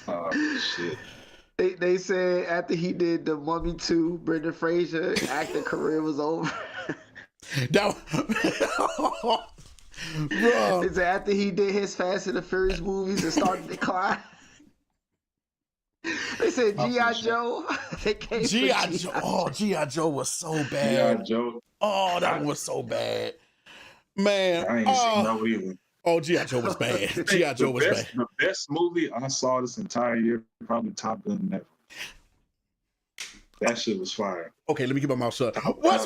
Oh shit. They said after he did the Mummy 2, Brendan Fraser acting career was over. That, bro. They said after he did his Fast and the Furious movies and started to decline. They said G.I. Joe. They came G.I. for Joe. Oh, G.I. Joe was so Yeah, bad. Joe. Oh, that was so bad. Man. I ain't seen no either. Oh, G.I. Joe was bad. G.I. Joe was bad. The best movie I saw this entire year, probably Top Gun Maverick. That shit was fire. Okay, let me keep my mouth shut. What's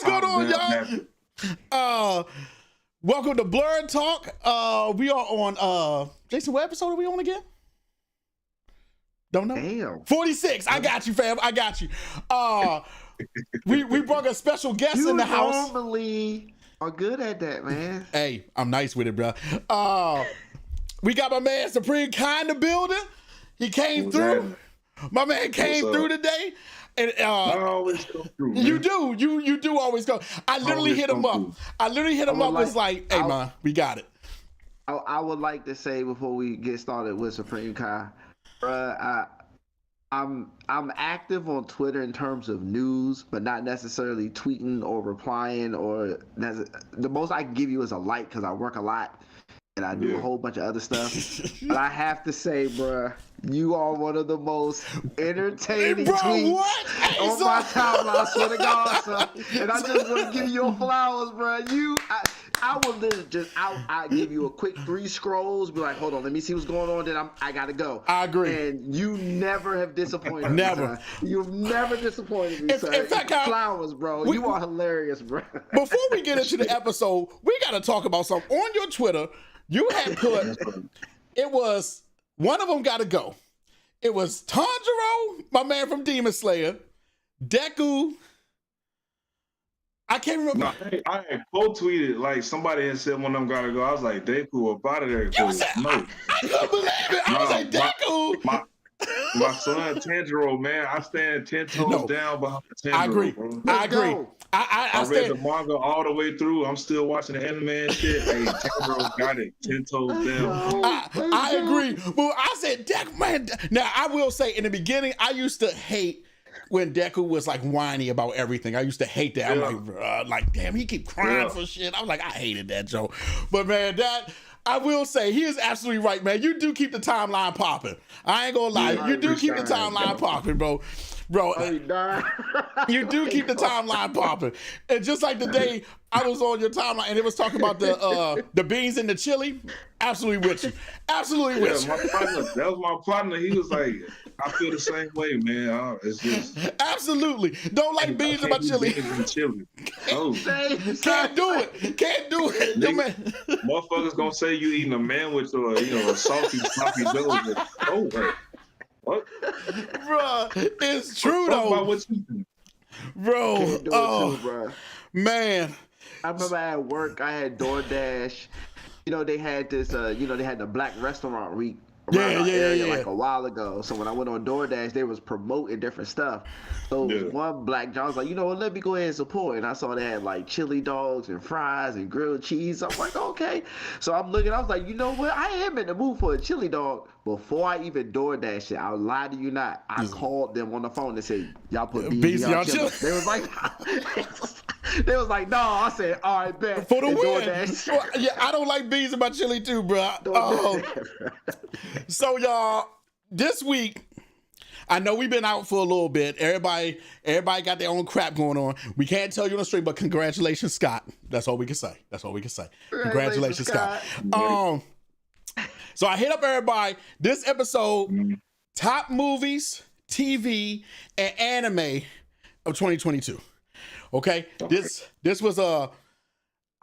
going on, y'all? Welcome to Blerd Talk. We are on Jason, what episode are we on again? Don't know. Damn. 46. I got you, fam. I got you. We brought a special guest in the house. You normally are good at that, man. Hey, I'm nice with it, bro. We got my man Supreme Kai in the building. He came through. My man came through today. And I always come through. Man. You do always go. I literally hit him up. I literally hit him up. Was like, hey man, we got it. I would like to say before we get started with Supreme Kai, I'm active on Twitter in terms of news, but not necessarily tweeting or replying. Or the most I can give you is a like because I work a lot and I do a whole bunch of other stuff. But I have to say, bruh, you are one of the most entertaining tweets on my timeline. I swear to God, son. And I just want to give you your flowers, bruh. I will literally I give you a quick 3 scrolls, be like, hold on, let me see what's going on, then I gotta go. I agree. And you never have disappointed me. Never. You've never disappointed me, sir. In fact, flowers, bro. You are hilarious, bro. Before we get into the episode, we gotta talk about something. On your Twitter, you had put, it was, one of them gotta go. It was Tanjiro, my man from Demon Slayer, Deku. I can't remember. No, I had quote tweeted like somebody had said one of them gotta go. I was like, Deku up out of there. You said, no. I couldn't believe it. I was like, Deku. My son Tanjiro, man, I stand 10 toes down behind Tanjiro. I agree. Bro. I agree. I read the manga all the way through. I'm still watching the anime and shit. Hey, Tanjiro got it 10 toes down. I agree. Well, I said, Deku, man. Now, I will say, in the beginning, I used to hate when Deku was like whiny about everything. I used to hate that. I'm like, damn, he keep crying for shit. I was like, I hated that joke. But man, I will say, he is absolutely right, man. You do keep the timeline popping. I ain't gonna lie. You do keep the timeline popping, bro. Bro, you do keep the timeline popping. And just like the day I was on your timeline and it was talking about the beans and the chili, absolutely with you. Absolutely with you. My partner, that was my partner. He was like, I feel the same way, man. It's just absolutely don't like beans in my chili. Oh. Can't do it. Can't do it. No, man. Motherfuckers gonna say you eating a manwich or a salty sloppy joe. Oh, wait. What? Bro, it's true though. Bro, bro. Man. I remember at work I had DoorDash. They had this they had the Black Restaurant Week around our area like a while ago. So when I went on DoorDash, they was promoting different stuff. So one Black John was like, you know what, let me go ahead and support. And I saw they had like chili dogs and fries and grilled cheese. I'm like, okay. So I'm looking, I was like, you know what, I am in the mood for a chili dog. Before I even DoorDash it, I'll lie to you not, I called them on the phone and said, y'all put beans on chili. They was like, no. I said, all right, bet. For the win. Yeah, I don't like beans in my chili too, bro. So y'all, this week, I know we've been out for a little bit. Everybody got their own crap going on. We can't tell you on the street, but congratulations, Scott. That's all we can say. Congratulations, Scott. So I hit up everybody. This episode, top movies, TV, and anime of 2022. Okay? This was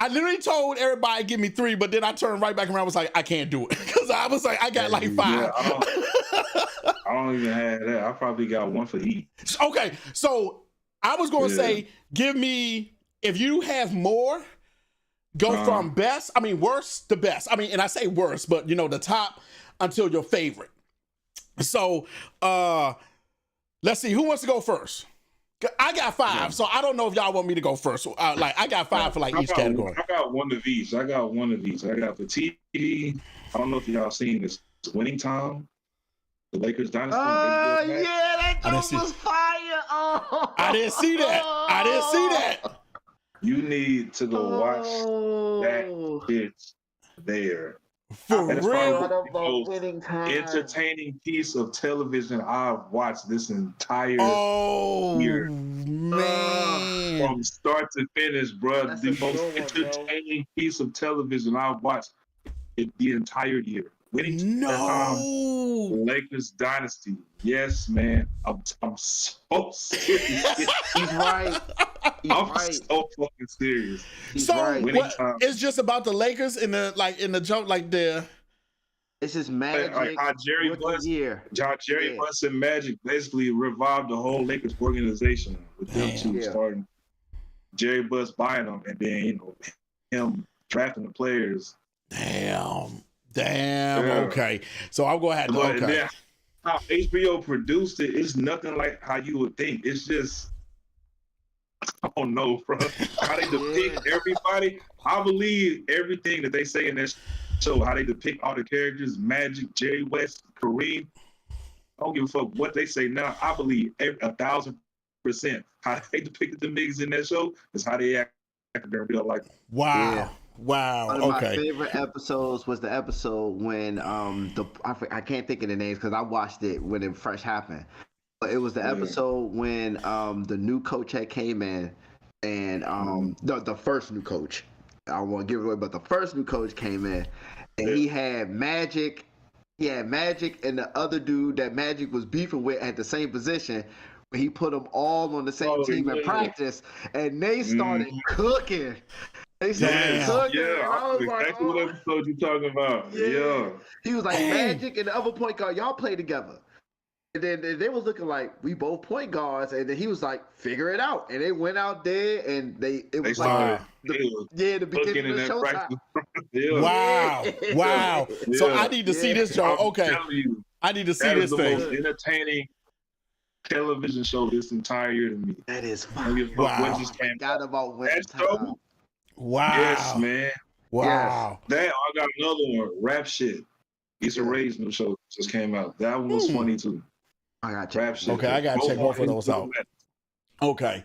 I literally told everybody give me 3, but then I turned right back around and was like, I can't do it. Because I was like, I got like 5. Yeah, I don't even have that. I probably got 1 for each. Okay, so I was going to say, give me, if you have more, go from worst to best. And I say worst, but the top until your favorite. So let's see, who wants to go first? I got 5, so I don't know if y'all want me to go first. I got 5 for each category. I got one of each. I got for TV. I don't know if y'all seen this. Winning Time, the Lakers dynasty. Oh yeah, that I didn't joke see- was fire. Oh, I didn't see that. I didn't see that. You need to go watch that Oh. shit there. For That is real? probably the most Winning Time. entertaining piece of television I've watched this entire Oh year. man. From start to finish, bro. That's The a most good one, bro. entertaining piece of television I've watched in the entire year. Winning Time, No. Lakers dynasty. Yes, man. I'm so serious. He's right. He's I'm right. so fucking serious. He's So right. Winning what, Time. it's just about the Lakers in the joke, like the It's just Magic. Like how Jerry rookie Buss, year. Jerry Yeah. Buss and Magic basically revived the whole Lakers organization with them Damn. two Yeah. starting. Jerry Buss buying them, and then him drafting the players. damn. Yeah. Okay, so I'll go ahead. But Okay. then how HBO produced it is nothing like how you would think. It's just, I don't know, bro. How they depict everybody. I believe everything that they say in that show. How they depict all the characters, Magic, Jerry West, Kareem. I don't give a fuck what they say now. I believe 1,000% how they depicted the niggas in that show is how they act in their real life. Wow. Yeah. Wow. One of my Okay. favorite episodes was the episode when I can't think of the names because I watched it when it first happened. But it was the episode when the new coach had came in, and the first new coach. I don't want to give it away, but the first new coach came in, and he had Magic. He had Magic and the other dude that Magic was beefing with at the same position. But he put them all on the same team in practice, and they started cooking. They started cooking. Yeah, and I I was know like, exactly what episode you're talking about. Yeah. He was like, Dang. Magic and the other point guard, y'all play together. And then they was looking like we both point guards, and then he was like, figure it out. And they went out there, and it was like the beginning of the showtime. Yeah. Wow. Wow. So I need to see this show. I'm Okay. telling you, I need to see that this is the thing. most entertaining television show this entire year to me. That is I don't give a fuck Wow. what just came Forgot about winter That time. show? Wow. Yes, man. Wow. That I got another one. Rap shit. Issa Rae's new show just came out. That one was funny too. I got Rap shit. Okay, I gotta check both of those out. Okay.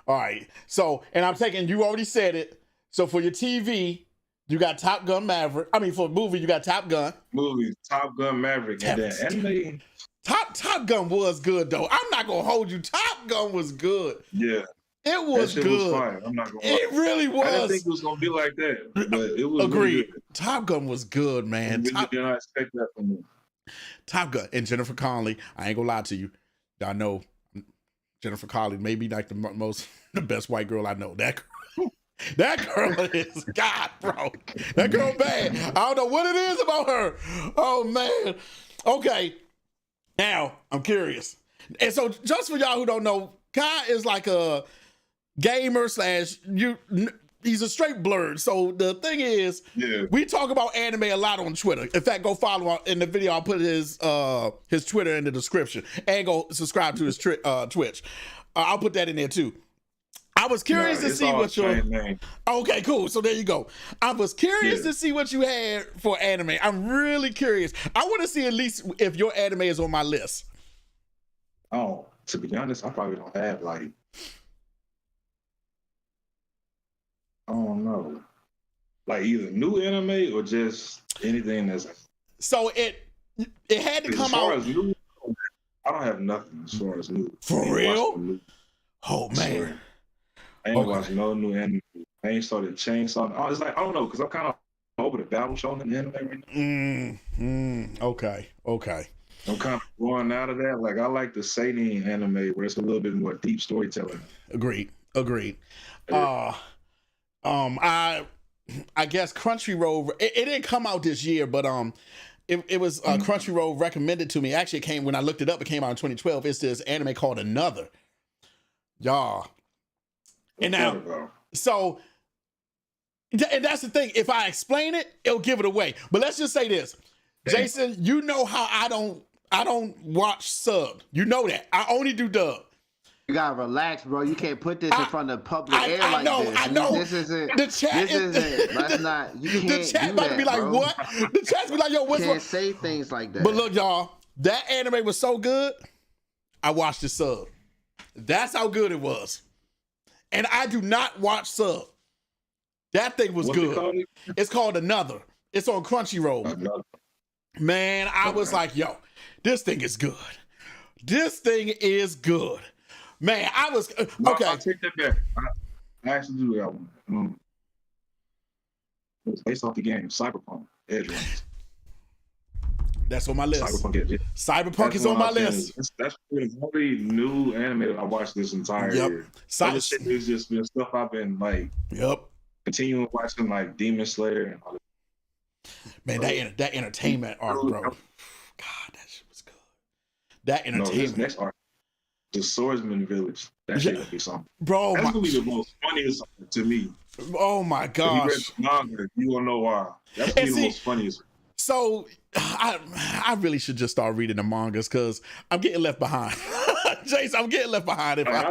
All right. So, and I'm taking, you already said it. So for your TV, you got Top Gun Maverick. I mean, for a movie, you got Top Gun. Movies, Top Gun Maverick, and then anime. Top Gun was good though. I'm not gonna hold you. Top Gun was good. Yeah. It was that shit good. Was fire. I'm not gonna It really was. I didn't think it was gonna be like that, but it was. Agreed. Really good. Top Gun was good, man. I really did not expect that from you. Top Gun and Jennifer Connelly. I ain't gonna lie to you. I know Jennifer Connelly may be like the best white girl I know. That girl is God, bro. That girl bad. I don't know what it is about her. Oh man. Okay. Now I'm curious. And so just for y'all who don't know, Kai is like a gamer he's a straight blerd. So the thing is, we talk about anime a lot on Twitter. In fact, go follow in the video. I'll put his Twitter in the description, and go subscribe to his Twitch. I'll put that in there too. I was curious to see what your okay, cool. So there you go. I was curious to see what you had for anime. I'm really curious. I want to see at least if your anime is on my list. Oh, to be honest, I probably don't have like. I don't know, like either new anime or just anything that's. So it had to come out. As new, I don't have nothing as far as new. For real? Oh man, I ain't watching no new anime. I ain't started Chainsaw. It's like I don't know because I'm kind of over the battle show in the anime right now. Okay. I'm kind of going out of that. Like I like the seinen anime where it's a little bit more deep storytelling. Agreed. Yeah. I guess Crunchyroll. It didn't come out this year, but it was Crunchyroll recommended to me. Actually, it came when I looked it up. It came out in 2012. It's this anime called Another. Y'all. And now, so, and that's the thing. If I explain it, it'll give it away. But let's just say this, Jason. You know how I don't watch sub. You know that I only do dub. You gotta relax, bro. You can't put this in front of public air like this. I know. This isn't. The chat isn't. That's not. You can't. The chat do about that, to be like, bro. what? The chat's be like, yo, what's You wrong? can't say things like that. But look, y'all, that anime was so good. I watched the sub. That's how good it was. And I do not watch sub. That thing was good. It's called Another. It's on Crunchyroll. Man, I was like, yo, this thing is good. This thing is good. Man, I was okay. I'll take that back. I actually do that one. It's based off the game Cyberpunk Edge Runners. That's on my list. Cyberpunk is on my list. That's the only new anime that I watched this entire year. Other shit has just been stuff I've been like continuing watching, like Demon Slayer and all that. Man, that entertainment arc, bro. God, that shit was good. That entertainment. No, this next arc, the Swordsman Village. That shit gonna be something. Bro, that's gonna be the most funniest to me. Oh my gosh. If you read the manga, you will know why. That's gonna be the most funniest. So I really should just start reading the mangas because I'm getting left behind. Jason, I'm getting left behind. I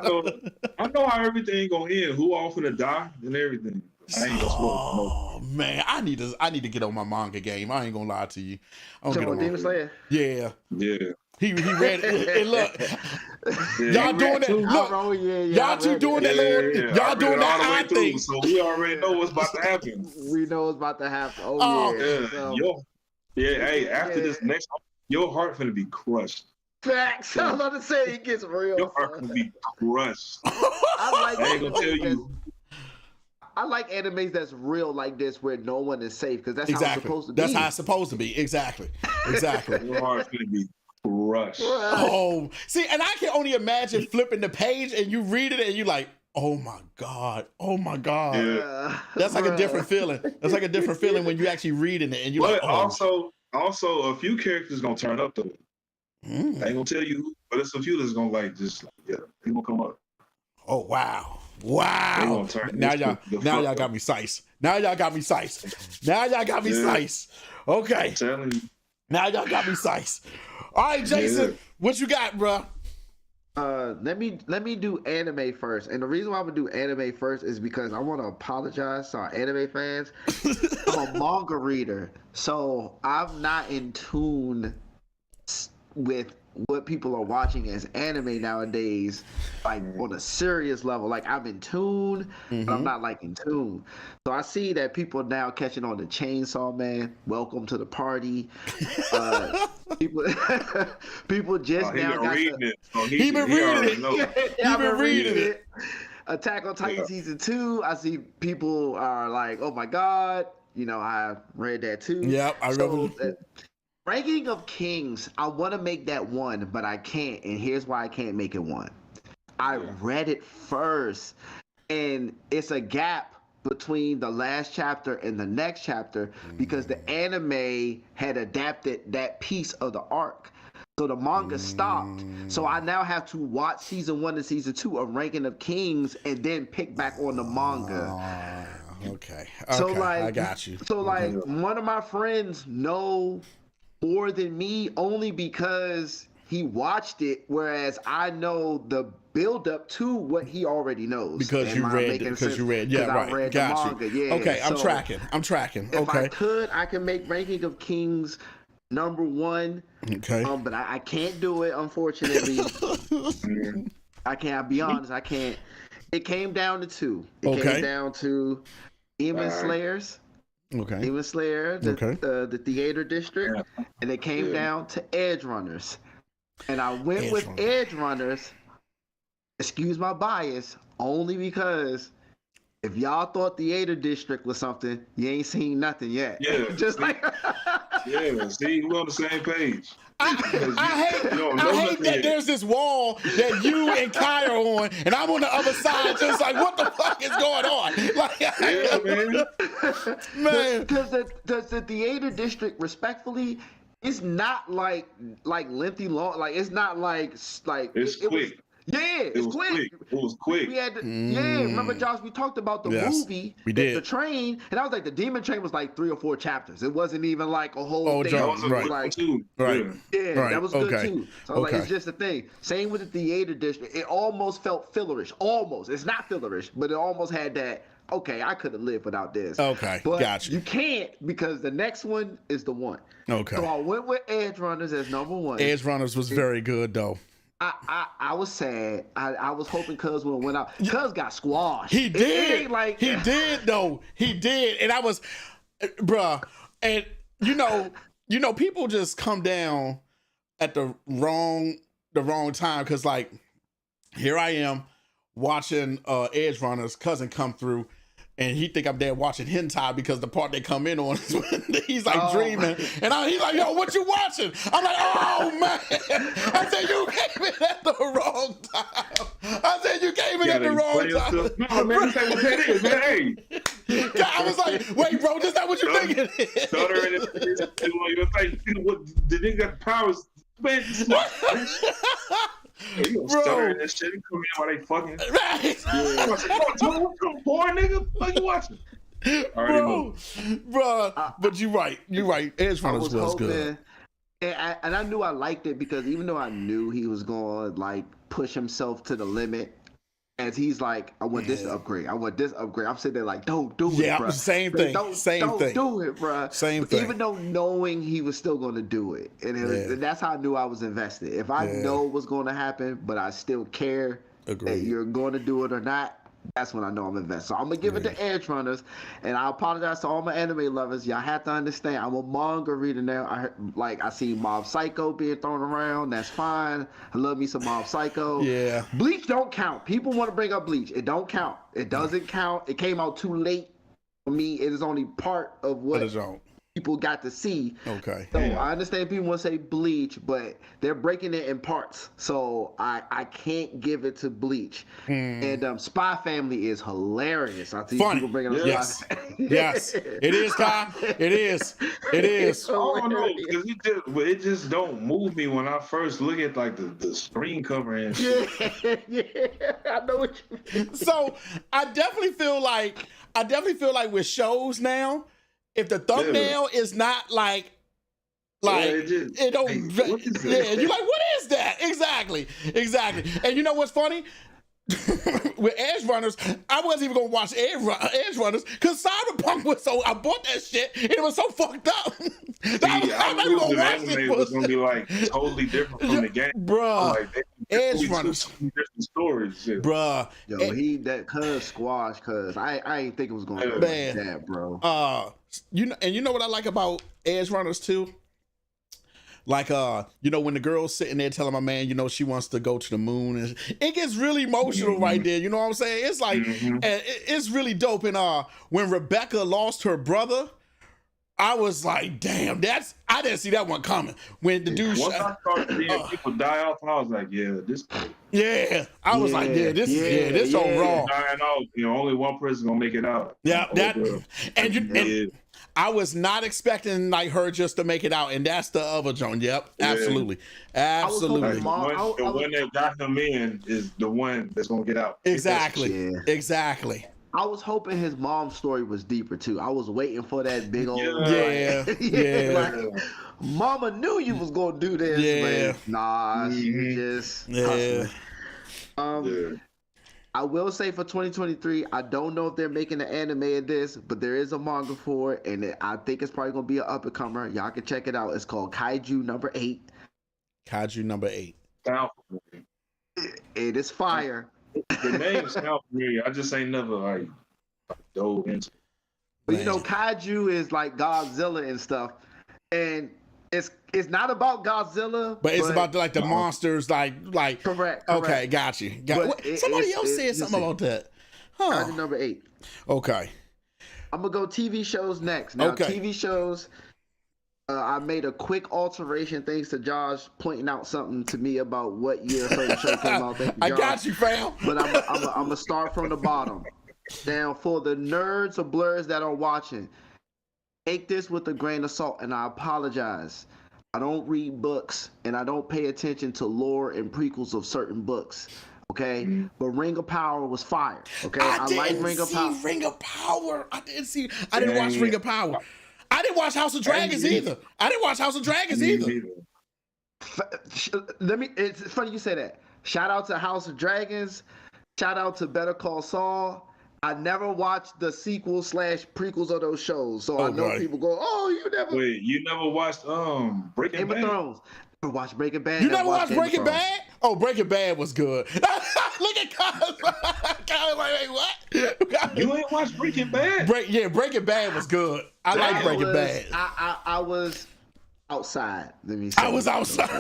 know how everything gonna end. Who all finna die and everything. I ain't gonna spoil it. Man, I need to get on my manga game. I ain't gonna lie to you. I'm gonna Demon Slayer. Yeah. Yeah. He read it. And look, y'all doing that. Look, y'all two doing that little. Y'all doing that eye thing. So we already know what's about to happen. We know what's about to happen. Oh yeah. Hey, after this next, your heart finna be crushed. Facts. I was about to say it gets real. Your heart finna be crushed. I ain't gonna tell you. I like animes that's real like this, where no one is safe, because that's how it's supposed to be. That's how it's supposed to be. Exactly. Your heart's gonna be crushed. Oh, see, and I can only imagine flipping the page and you read it and you like, oh my God. Yeah. That's like a different feeling. That's like a different feeling when you actually reading it and you like. Oh. Also, a few characters gonna turn up though. I ain't gonna tell you, but it's a few that's gonna he gonna come up. Oh wow. Now y'all got me sized. Okay. Now y'all got me sized. All right, Jason, what you got, bro? Let me do anime first. And the reason why I'm gonna do anime first is because I want to apologize to our anime fans. I'm a manga reader, so I'm not in tune with what people are watching as anime nowadays, like on a serious level. Like I'm in tune, but I'm not like in tune. So I see that people now catching on the Chainsaw Man. Welcome to the party. People just now got reading it. He been reading it. Attack on Titan season 2. I see people are like, oh my God, I read that too. Yep, I remember. Ranking of Kings, I want to make that one, but I can't, and here's why I can't make it one. I read it first, and it's a gap between the last chapter and the next chapter because the anime had adapted that piece of the arc. So the manga stopped. So I now have to watch season 1 and season 2 of Ranking of Kings and then pick back on the manga. Okay. So I got you. So one of my friends know more than me only because he watched it, whereas I know the build up to what he already knows. Because you read. Yeah, right. I read got the manga. you. Yeah. Okay, I'm tracking. If okay. I could, I can make Ranking of Kings number 1. Okay. But I can't do it, unfortunately. I can't. I'll be honest. I can't. It came down to 2. It came down to Demon Slayers. Okay. Demon Slayer, the theater district, and it came down to Edge Runners. And I went with Edge Runners, excuse my bias, only because if y'all thought theater district was something, you ain't seen nothing yet. Yeah. Just like see, we're on the same page. I hate that there's this wall that you and Kai are on, and I'm on the other side, just like, what the fuck is going on? Man. Because the theater district, respectfully, it's not like lengthy long. Like it's not like it's quick. Yeah, it's quick. It was quick. We had yeah, remember Josh, we talked about the movie, we did. The Train, and I was like, the Demon Train was like 3 or 4 chapters. It wasn't even like a whole thing. That was It was like, that was good too. So I was like, it's just a thing. Same with the theater district. It almost felt fillerish. Almost. It's not fillerish, but it almost had that, okay, I could have lived without this. Okay, but gotcha. You can't, because the next one is the one. Okay. So I went with Edge Runners as number 1. Edge Runners was very good though. I was sad. I was hoping Cuz would have went out. Cuz got squashed. He did. He did though. He did. And I was, bruh. And you know, people just come down at the wrong time, because like here I am watching Edge Runners, cousin come through. And he think I'm there watching hentai, because the part they come in on is when he's like dreaming. And he's like, yo, what you watching? I'm like, oh, man. I said, you came in at the wrong time. I said, you came in at the wrong time. No, man, this ain't what that is, man. Hey. I was like, wait, bro, this not what you thinking. Stutter in the nigga got powers. Man, you gonna stutter in this shit and come in while they fucking. Right. Come boy, nigga. What you watching? Bro, but you're right. Edge Runners was good. And I knew I liked it, because even though I knew he was going to like push himself to the limit, as he's like, I want this upgrade. I want this upgrade. I'm sitting there like, don't do it, bro. Same thing. Don't do it, bro. Same thing. Even though knowing he was still going to do it. And that's how I knew I was invested. If I know what's going to happen, but I still care that you're going to do it or not, that's when I know I'm invested. So I'm going to give it to Edge Runners. And I apologize to all my anime lovers. Y'all have to understand, I'm a manga reader now. I see Mob Psycho being thrown around. That's fine. I love me some Mob Psycho. Yeah. Bleach don't count. People want to bring up Bleach. It don't count. It doesn't count. It came out too late for me. It is only part of what people got to see. Okay. So I understand people want to say Bleach, but they're breaking it in parts. So I can't give it to Bleach. And Spy Family is hilarious. I see people bringing up Yes. Yes. It is, Kai. It is. It is. Oh no, because it just don't move me when I first look at like the screen cover and shit. Yeah, I know what you mean. So I definitely feel like with shows now, if the thumbnail is not like it don't, what is you're like, what is that? Exactly. And you know what's funny? With Edge Runners, I wasn't even gonna watch Edge Runners because Cyberpunk was I bought that shit and it was so fucked up. I knew the anime was gonna be like totally different from the game, bro. Like, Edge Runners, different stories, bro. Yo, that Cuz squash, Cuz I ain't think it was gonna be like that, bro. You know what I like about Edge Runners too? Like, when the girl's sitting there telling my man, she wants to go to the moon, and it gets really emotional right there. You know what I'm saying? It's like, it's really dope. And when Rebecca lost her brother, I was like, damn, I didn't see that one coming. When the dude once I started seeing people die off, I was like, yeah, this. Yeah, I was like, this so wrong. Dying off, only one person gonna make it out. Yeah, and I was not expecting like her just to make it out, and that's the other Joan. Yep, absolutely. The one that got him in is the one that's gonna get out. Exactly. I was hoping his mom's story was deeper too. I was waiting for that big old like, Mama knew you was gonna do this, but nah, she just hustling. I will say for 2023, I don't know if they're making an anime of this, but there is a manga for it, and I think it's probably gonna be an up and comer. Y'all can check it out. It's called Kaiju number 8. Kaiju number 8. It is fire. The name sounds familiar. I just ain't never like dove into it. But Kaiju is like Godzilla and stuff, and it's not about Godzilla, but it's about like the monsters, like correct. Okay, got you. Somebody else said something about that. Kaiju number 8. Okay, I'm gonna go TV shows next. Now, TV shows. I made a quick alteration thanks to Josh pointing out something to me about what year her show came out. Thank you, Josh. I got you, fam. But I'm gonna start from the bottom. Now, for the nerds or blurs that are watching, take this with a grain of salt, and I apologize. I don't read books, and I don't pay attention to lore and prequels of certain books. Okay, but Ring of Power was fire. Okay, I like didn't Ring of see Power. Ring of Power. I didn't watch Ring of Power. I didn't watch House of Dragons either. I didn't watch House of Dragons either. It's funny you say that. Shout out to House of Dragons. Shout out to Better Call Saul. I never watched the sequels / prequels of those shows, so I know people go, "Oh, you never." Wait, you never watched Breaking Bad? Game of Thrones. Never watched Breaking Bad. You never watched Breaking Bad? Oh, Breaking Bad was good. Look at Kyle. Like, wait, what? You ain't watched Breaking Bad? Breaking Bad was good. I like Breaking Bad. I was outside. Let me say. I was outside.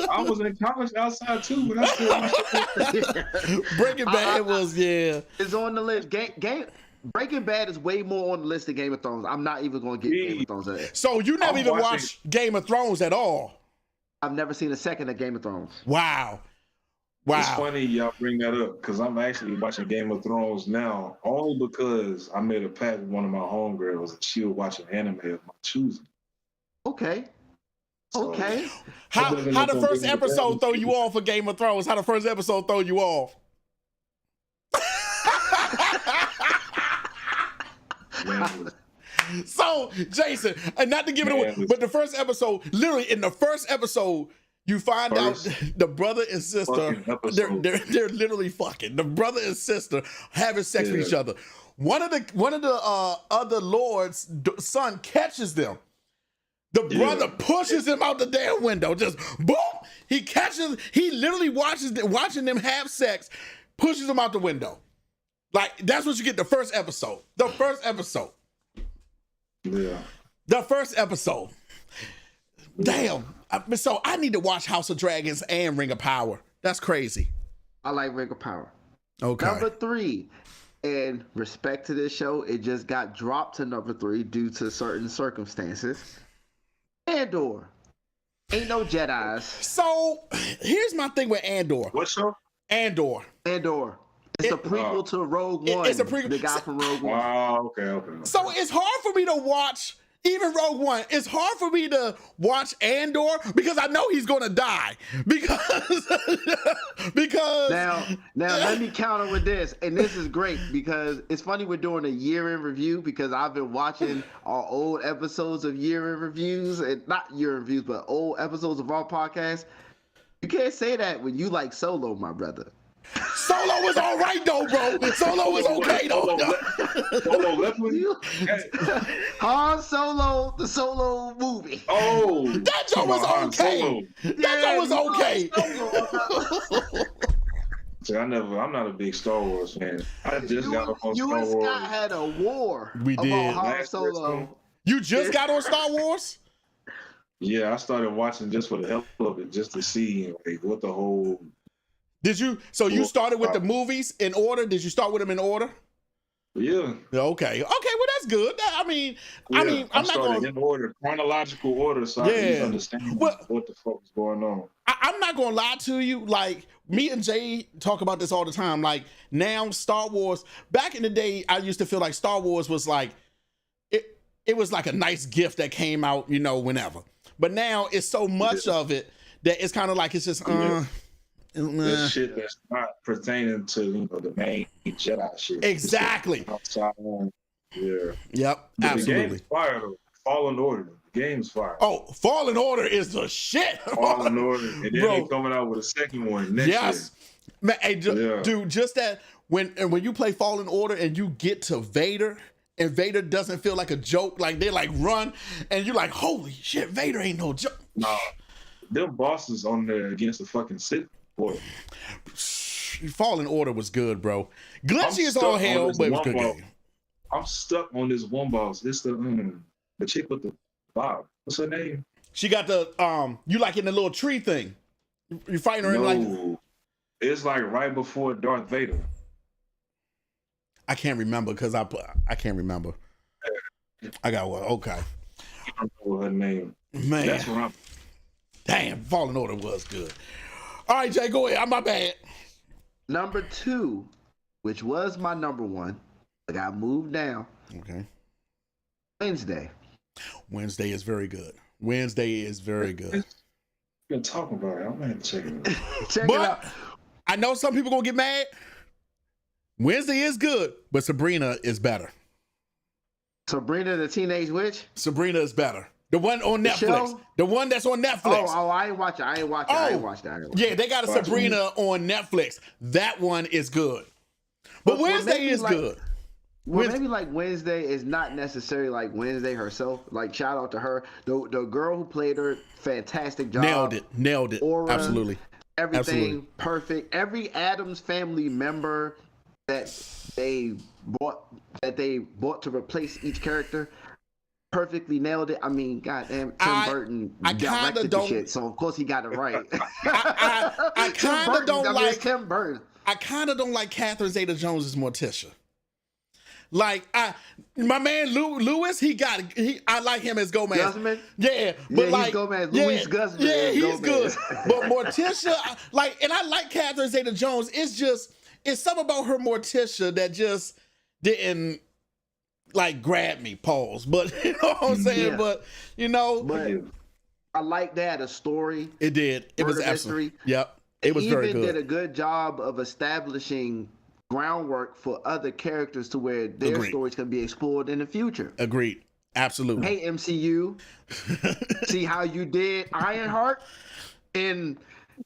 I was in college outside too, but I still watched it. Breaking Bad was It's on the list. Breaking Bad is way more on the list than Game of Thrones. I'm not even going to get Game of Thrones in. So you never even watched Game of Thrones at all? I've never seen a second of Game of Thrones. Wow. It's funny y'all bring that up because I'm actually watching Game of Thrones now, only because I made a pact with one of my homegirls and she would watch an anime of my choosing. Okay. So, How the first episode throw you off for Game of Thrones? How the first episode throw you off? So, Jason, and not to give it away, but the first episode, literally in the first episode, you find out the brother and sister, they're literally fucking. The brother and sister having sex with each other. One of the other lord's son catches them. The brother pushes him out the damn window. Just boom. He literally watching them have sex, pushes them out the window. Like, that's what you get the first episode. The first episode. Yeah. The first episode. Damn. So I need to watch House of Dragons and Ring of Power. That's crazy. I like Ring of Power. Okay. Number 3. And respect to this show, it just got dropped to number 3 due to certain circumstances. Andor. Ain't no Jedis. So here's my thing with Andor. What show? Andor. It's a prequel to Rogue One. It's a prequel. The guy from Rogue One. Wow, okay. So it's hard for me to watch even Rogue One. It's hard for me to watch Andor because I know he's gonna die. Because now let me counter with this, and this is great because it's funny we're doing a year in review because I've been watching our old episodes of year in reviews, and not year in reviews, but old episodes of our podcast. You can't say that when you like Solo, my brother. Solo was all right though, bro. Solo was okay though. Solo left with you? Han Solo, the Solo movie. Oh, that joke was okay. That joke was okay. See, I'm not a big Star Wars fan. I just got up on Star Wars. You and Scott had a war. We did. Han Solo. You just got on Star Wars? Yeah, I started watching just for the hell of it, just to see like what the whole. Did you? So you started with the movies in order? Did you start with them in order? Yeah. Okay. Well, that's good. I'm not going in order, chronological order, so I can understand what the fuck is going on. I'm not going to lie to you. Like, me and Jay talk about this all the time. Like, now Star Wars. Back in the day, I used to feel like Star Wars was like it was like a nice gift that came out, whenever. But now it's so much of it that it's kind of like it's just this shit that's not pertaining to the main Jedi shit. Exactly. Yeah. Yep. But absolutely. The game's fire though. Fallen Order. The game's fire. Oh, Fallen Order is the shit. Fallen Order, and then they're coming out with a second one next year. Man, hey, dude, just that when you play Fallen Order and you get to Vader. And Vader doesn't feel like a joke. Like they like run, and you're like, "Holy shit, Vader ain't no joke." Nah, them bosses on there against the fucking Sith. Boy. Fallen Order was good, bro. Glitchy as all hell, but it was good game. I'm stuck on this one boss. It's the chick with the bob. What's her name? She got the you like in the little tree thing. You fighting her in like. It's like right before Darth Vader. I can't remember because I can't remember. I got one. Okay. I don't know her name. Man, that's what I'm. Damn, Fallen Order was good. All right, Jay, go ahead. I'm my bad. Number 2, which was my number 1, I got moved down. Okay. Wednesday. Wednesday is very good. Wednesday is very good. Been talking about it. I'm gonna have to check it out. Check it out. I know some people gonna get mad. Wednesday is good, but Sabrina is better. Sabrina the Teenage Witch? Sabrina is better. The one on Netflix. Show? The one that's on Netflix. Oh, I ain't watch it. I ain't watch that. Yeah, they got a Sabrina on Netflix. That one is good. But Wednesday is good. Well, maybe like Wednesday is not necessarily like Wednesday herself. Like, shout out to her. The girl who played her, fantastic job. Nailed it. Aura, absolutely. Everything perfect. Every Addams Family member that they bought to replace each character perfectly nailed it. I mean, goddamn, Tim Burton directed the shit, so of course he got it right. I kind of don't like Tim Burton. I kind of don't like Catherine Zeta-Jones as Morticia. Like my man Lewis, I like him as Gomez. Guzman? Yeah, but yeah, like he's Gomez. Luis Guzman. Yeah, he's Gomez. good. But Morticia, and I like Catherine Zeta-Jones. It's something about her Morticia that just didn't like grab me. Pause. But you know what I'm saying. Yeah. But I like that a story. It did. It was absolutely. Yep. It was very good. Did a good job of establishing groundwork for other characters to where their stories can be explored in the future. Agreed. Absolutely. Hey, MCU. See how you did Ironheart in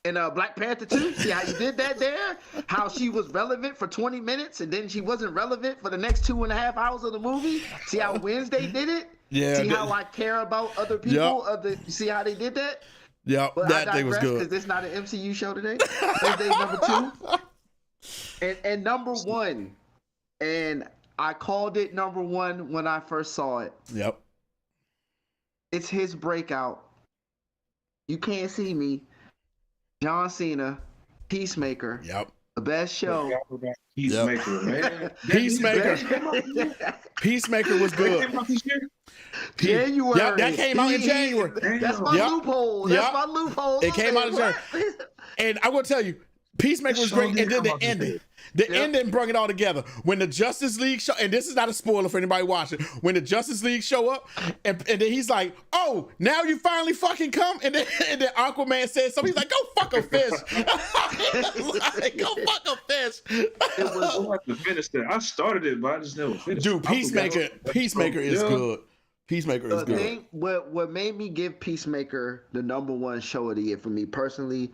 Black Panther 2? See how you did that there? How she was relevant for 20 minutes and then she wasn't relevant for the next 2.5 hours of the movie? See how Wednesday did it? Yeah. See how I care about other people? See how they did that? Yeah, that thing was good. Because this not an MCU show today. Wednesday's number 2. And number 1. And I called it number 1 when I first saw it. Yep. It's his breakout. You Can't See Me. John Cena, Peacemaker. Yep. The best show. Peacemaker, man. Peacemaker was good. January. Yep, that came out in January. That's my loophole. That's my loophole. It came out in January. And I will tell you, Peacemaker was great, and then the ending. The ending brought it all together. When the Justice League show, and this is not a spoiler for anybody watching, when the Justice League show up, and then he's like, "Oh, now you finally fucking come," and then Aquaman says something. He's like, "Go fuck a fish." Like, go fuck a fish. I have to finish that. I started it, but I just never finished. Dude, Peacemaker is good. Peacemaker is good. What made me give Peacemaker the number 1 show of the year for me personally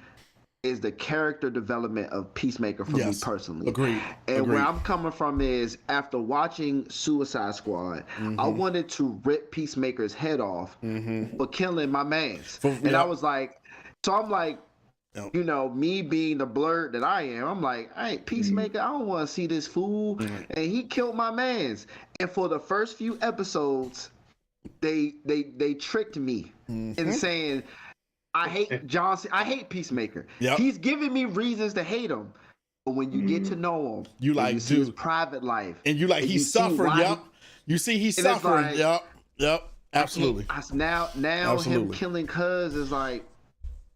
is the character development of Peacemaker for me personally. Agreed. And where I'm coming from is after watching Suicide Squad, I wanted to rip Peacemaker's head off for killing my mans. I was like, you know, me being the blerd that I am, I'm like, hey, Peacemaker, I don't want to see this fool. And he killed my mans. And for the first few episodes, they tricked me in saying, I hate Johnson. I hate Peacemaker. Yep. He's giving me reasons to hate him. But when you get to know him, you like, you see his private life, and you like he's suffering. Yep. You see he's suffering. Like, yep. Absolutely. Now him killing Cuz is like,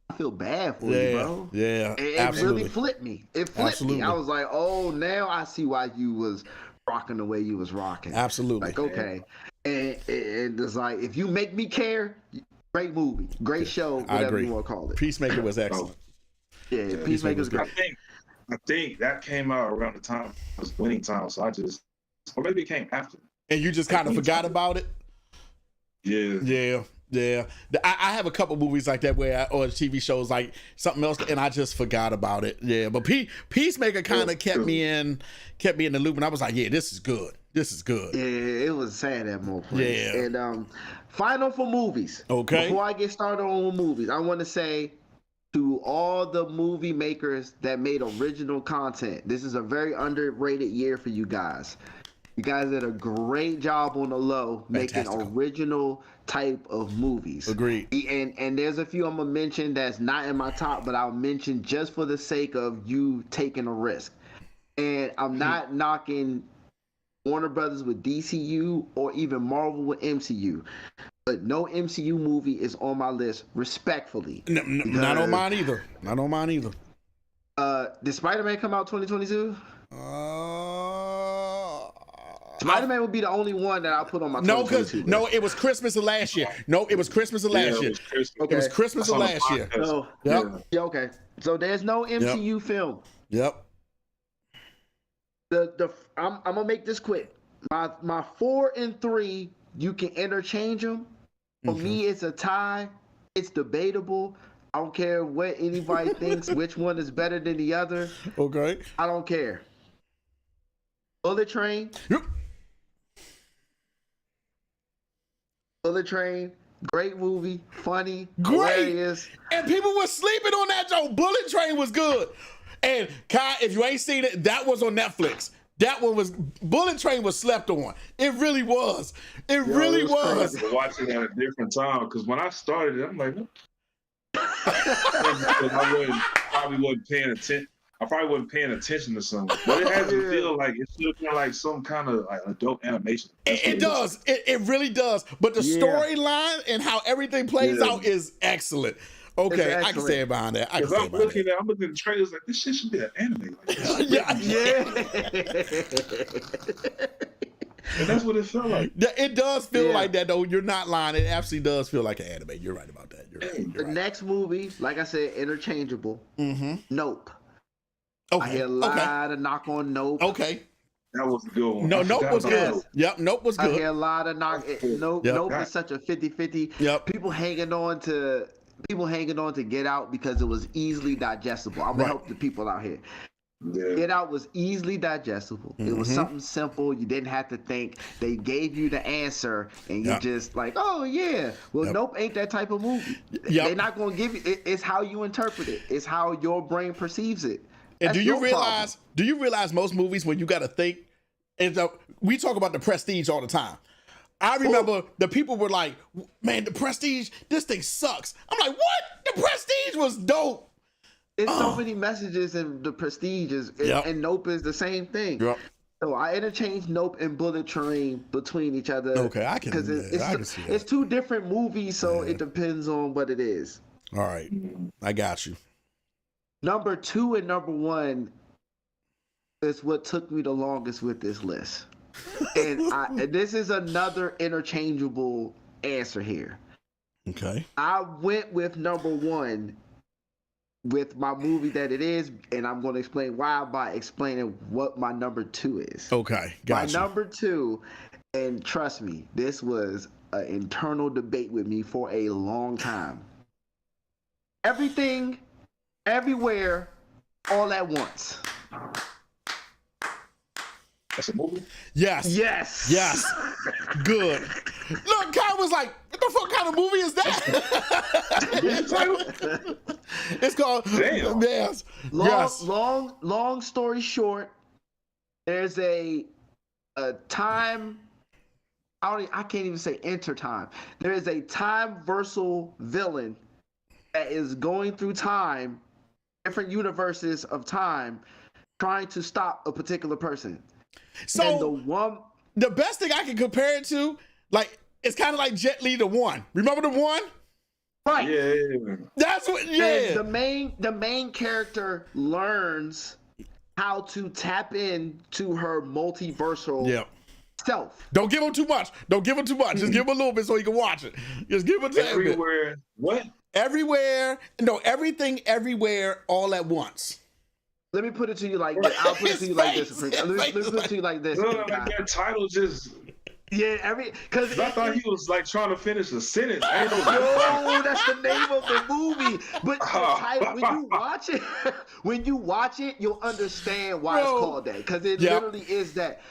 I feel bad for you, bro. Yeah. It really flipped me. It flipped me. I was like, oh, now I see why you was rocking the way you was rocking. Absolutely. Like, okay. And it's like, if you make me care, great movie, great show, whatever you want to call it. Peacemaker was excellent. Yeah, Peacemaker's great. I think that came out around the time it was Winning Time, so or maybe it came after. And you just kind of forgot about it? Yeah. I have a couple movies like that or TV shows like something else, and I just forgot about it. Yeah, but Peacemaker kind of kept me in the loop, and I was like, yeah, this is good. Yeah, it was sad at more points. Yeah. And final for movies. Okay. Before I get started on movies, I want to say to all the movie makers that made original content, this is a very underrated year for you guys. You guys did a great job on the low making original type of movies. Agreed. And there's a few I'm gonna mention that's not in my top, but I'll mention just for the sake of you taking a risk. And I'm not knocking Warner Brothers with DCU or even Marvel with MCU. But no MCU movie is on my list, respectfully. Not on mine either. Did Spider-Man come out 2022? Spider-Man would be the only one that I'll put on my 2022 list. No, it was Christmas of last year. It was Christmas of last year. It was Christmas of last year. Okay. So there's no MCU film. Yep. I'm gonna make this quick. My 4 and 3, you can interchange them. For me, it's a tie. It's debatable. I don't care what anybody thinks. Which one is better than the other? Okay. I don't care. Bullet Train. Yep. Bullet Train. Great movie. Funny. Great. Hilarious. And people were sleeping on that joke. Bullet Train was good. And Kai, if you ain't seen it, that was on Netflix. That one was Bullet Train was slept on. It really was. It really was. I was watching it at a different time because when I started it, I'm like, what? I probably wasn't paying attention. I probably wasn't paying attention to something, but it has to feel like it should feel like some kind of like adult animation. It does. It really does. But the storyline and how everything plays out is excellent. Okay, I can stand behind that. I'm looking at the trailers like this shit should be an anime. Like, and that's what it felt like. It does feel like that though. You're not lying. It absolutely does feel like an anime. You're right about that. You're right. The next movie, like I said, interchangeable. Nope. Okay. I hear a lot of knock on Nope. Okay. That was a good one. No, Nope was good. Yep, Nope was good. I hear a lot of knock. Nope is such a 50-50. Yep. People hanging on to Get Out because it was easily digestible. I'm gonna help the people out here. Yeah. Get Out was easily digestible. It was something simple. You didn't have to think. They gave you the answer, and you just like, oh yeah. Well, Nope ain't that type of movie. They're not gonna give you. It's how you interpret it. It's how your brain perceives it. And do you realize most movies when you got to think, we talk about The Prestige all the time. I remember the people were like, man, The Prestige, this thing sucks. I'm like, what? The Prestige was dope. There's so many messages in The Prestige, and Nope is the same thing. Yep. So I interchange Nope and Bullet Train between each other. Okay, I can see that. It's two different movies, so it depends on what it is. All right, I got you. Number 2 and number 1 is what took me the longest with this list. And this is another interchangeable answer here. Okay. I went with number 1 with my movie that it is, and I'm going to explain why by explaining what my number 2 is. Okay, gotcha. My number 2, and trust me, this was an internal debate with me for a long time. Everything, Everywhere, All at Once. That's a movie? Yes. Yes. Yes. Good. Look, Kai was like, what the fuck kind of movie is that? It's called Yes. Long story short, there's a time, I can't even say enter time. There is a time-versal villain that is going through time, different universes of time, trying to stop a particular person. So the best thing I can compare it to, like, it's kind of like Jet Li the One. Remember the One? Right. Yeah. That's what. Yeah. And the main character learns how to tap into her multiversal self. Don't give him too much. Just give him a little bit so he can watch it. Just give him a everywhere. What? Everywhere. No, everything, everywhere, all at once. Let me put it to you like this. I'll put it to you like this. Let me put it to you like this. No, like that title just. Yeah, because I thought he was like trying to finish a sentence. No, that's the name of the movie. But the title, when you watch it, you'll understand why it's called that. Because it literally is that.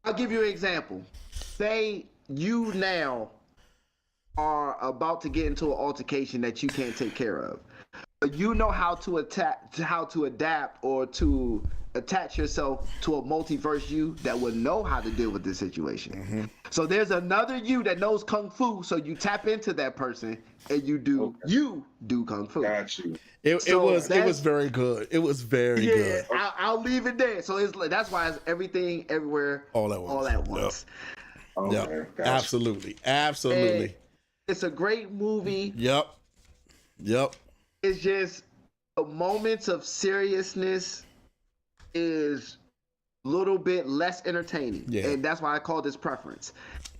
I'll give you an example. Say you now are about to get into an altercation that you can't take care of. But you know how to adapt or to attach yourself to a multiverse you that will know how to deal with this situation. So there's another you that knows kung fu, so you tap into that person and you do kung fu. Got you. It was very good. It was very good. I'll leave it there. So that's why it's everything, everywhere, all at once. Yep. Absolutely. And it's a great movie. Yep. It's just the moments of seriousness is little bit less entertaining. Yeah. And that's why I call this preference.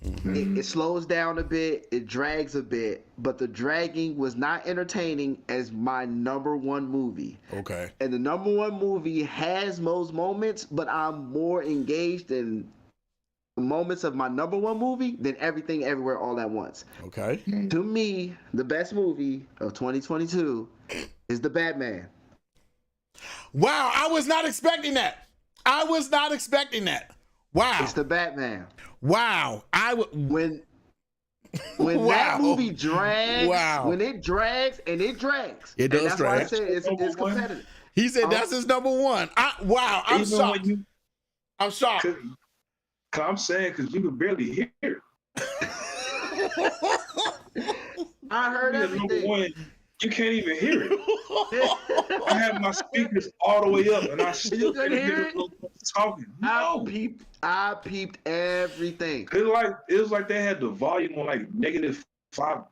Mm-hmm. It slows down a bit, it drags a bit, but the dragging was not entertaining as my number one movie. Okay. And the number one movie has most moments, but I'm more engaged in the moments of my number one movie than Everything Everywhere All at Once. Okay. To me, the best movie of 2022 is The Batman. Wow, I was not expecting that. Wow. It's The Batman. Wow. When Wow. that movie drags, Wow. when it drags, and it drags. It does and that's drag. why I said it's competitive. He said that's his number one. Wow, I'm Even shocked. when I'm shocked. Cause I'm saying, because you could barely hear it. I heard Number everything. one, you can't even hear it. I have my speakers all the way up, and I still couldn't can't hear hear it? the talking. No, I peeped everything. it was like they had the volume on like -5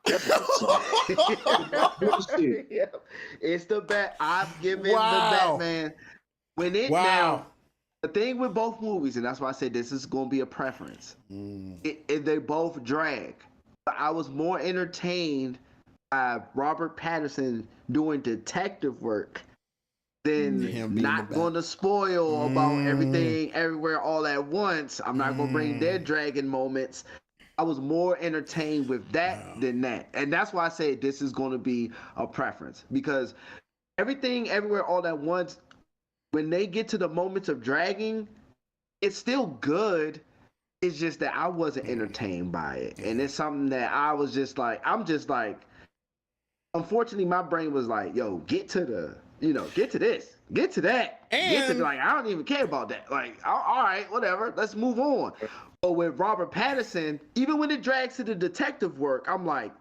Bullshit. Yep. It's the bat. I've given Wow. the Batman. When it Wow. now, the thing with both movies, and that's why I said this is going to be a preference. They both drag. But I was more entertained by Robert Pattinson doing detective work than Him being not the going to spoil about everything, everywhere, all at once. I'm not going to bring their dragging moments. I was more entertained with that than that. And that's why I say this is going to be a preference. Because Everything, Everywhere, All at Once, when they get to the moments of dragging, it's still good. It's just that I wasn't entertained by it. And it's something that I was just like, unfortunately, my brain was like, yo, get to this, get to that. And Like, I don't even care about that. Like, all right, whatever, let's move on. But with Robert Pattinson, even when it drags to the detective work, I'm like,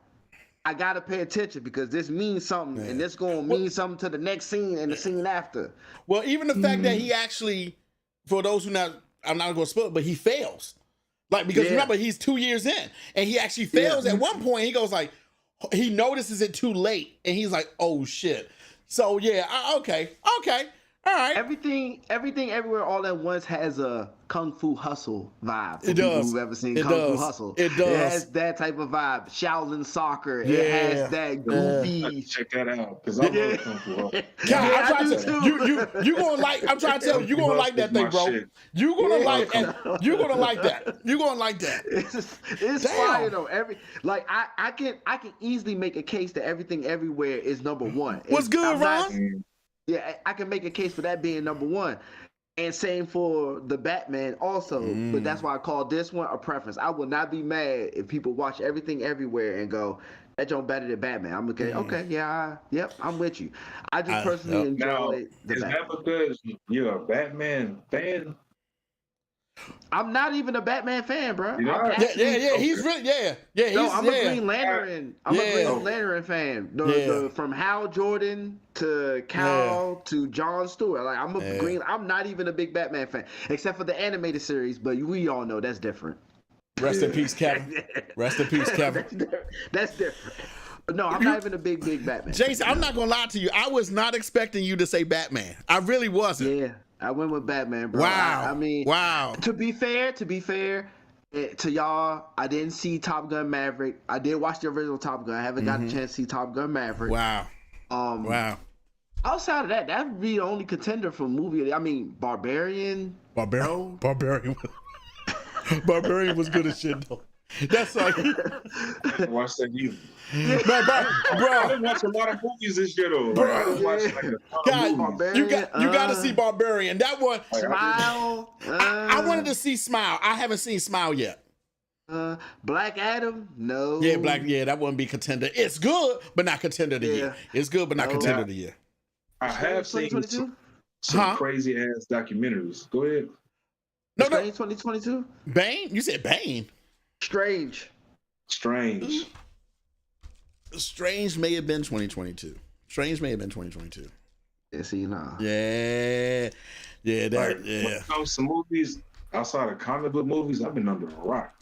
I gotta pay attention because this means something, and this gonna mean something to the next scene and the scene after. Well, even the fact that he actually, for those who I'm not gonna spoil it, but he fails. Like, because remember, he's 2 years in, and he actually fails at one point. He goes like, he notices it too late, and he's like, oh shit. So yeah, okay, all right. Everything, Everywhere, All at Once has a Kung Fu Hustle vibe. For It people does. who've ever seen It Kung does. Fu Hustle. It does. It has that type of vibe. Shaolin soccer. Yeah. It has that goofy. Check that out, because I love Kung Fu Hustle. God, I do too. you gonna like. I'm trying to tell you, you gonna like that thing, bro. You gonna like that. You gonna like that. You gonna like that. It's fire though. I can easily make a case that Everything Everywhere is number one. What's good, I'm not- Ron? Yeah, I can make a case for that being number one. And same for the Batman also. But that's why I call this one a preference. I will not be mad if people watch Everything Everywhere and go, that joint better than Batman. I'm okay, yep, I'm with you. I just personally enjoy the is Batman. that because you're a Batman fan? I'm not even a Batman fan, bro. You know? Yeah. He's really, He's, No, I'm a Green Lantern. I'm a Green Lantern fan. From Hal Jordan to Cal to Jon Stewart. Like I'm a Green. I'm not even a big Batman fan, except for the animated series. But we all know that's different. Rest in peace, Kevin. Rest in peace, Kevin. That's different. But no, I'm not even a big Batman. Jason, I'm not gonna lie to you. I was not expecting you to say Batman. I really wasn't. Yeah, I went with Batman, bro. Wow. I mean, wow. To be fair, to y'all, I didn't see Top Gun Maverick. I did watch the original Top Gun. I haven't got a chance to see Top Gun Maverick. Wow. Wow. Outside of that, that would be the only contender for movie. I mean, Barbarian. Barbarian was good as shit though. That's like Watch that you. bro. I didn't watch a lot of movies this year though. Like, I didn't watch like a ton of movies. You got to see Barbarian. That one. Smile. I wanted to see Smile. I haven't seen Smile yet. Black Adam. No. Yeah, that wouldn't be contender. It's good, but not contender of the year. It's good, but not contender of the year. I have seen some crazy ass documentaries. Go ahead. No. 2022. Bane? You said Bane. Strange may have been 2022. Strange may have been 2022. Yeah, see, nah. Yeah. When it comes to movies outside of comic book movies, I've been under a rock.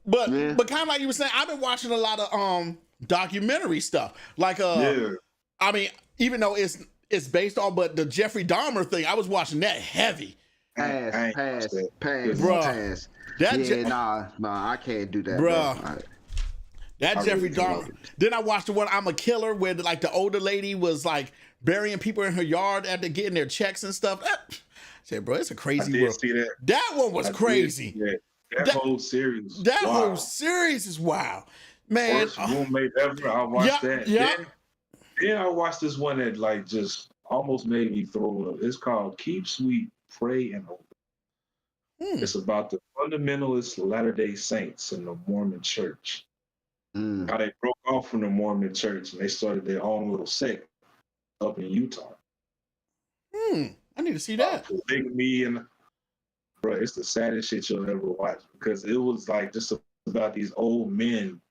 But kind of like you were saying, I've been watching a lot of documentary stuff. Like I mean, even though it's based on, but the Jeffrey Dahmer thing, I was watching that heavy. Pass. Bruh. Nah, I can't do that, bruh. That Jeffrey Dahmer. Then I watched the one I'm a Killer, where like the older lady was like burying people in her yard after getting their checks and stuff. I said, bro, it's a crazy world. See that. That one was crazy. That whole series. That whole series is wild, man. Worst roommate ever. I watched that. Yeah. Then I watched this one that like just almost made me throw up. It's called Keep Sweet, Pray, and Hope. It's about the fundamentalist Latter-day Saints in the Mormon Church. How they broke off from the Mormon Church and they started their own little sect up in Utah. I need to see that. Polygamy and bro, it's the saddest shit you'll ever watch because it was like just about these old men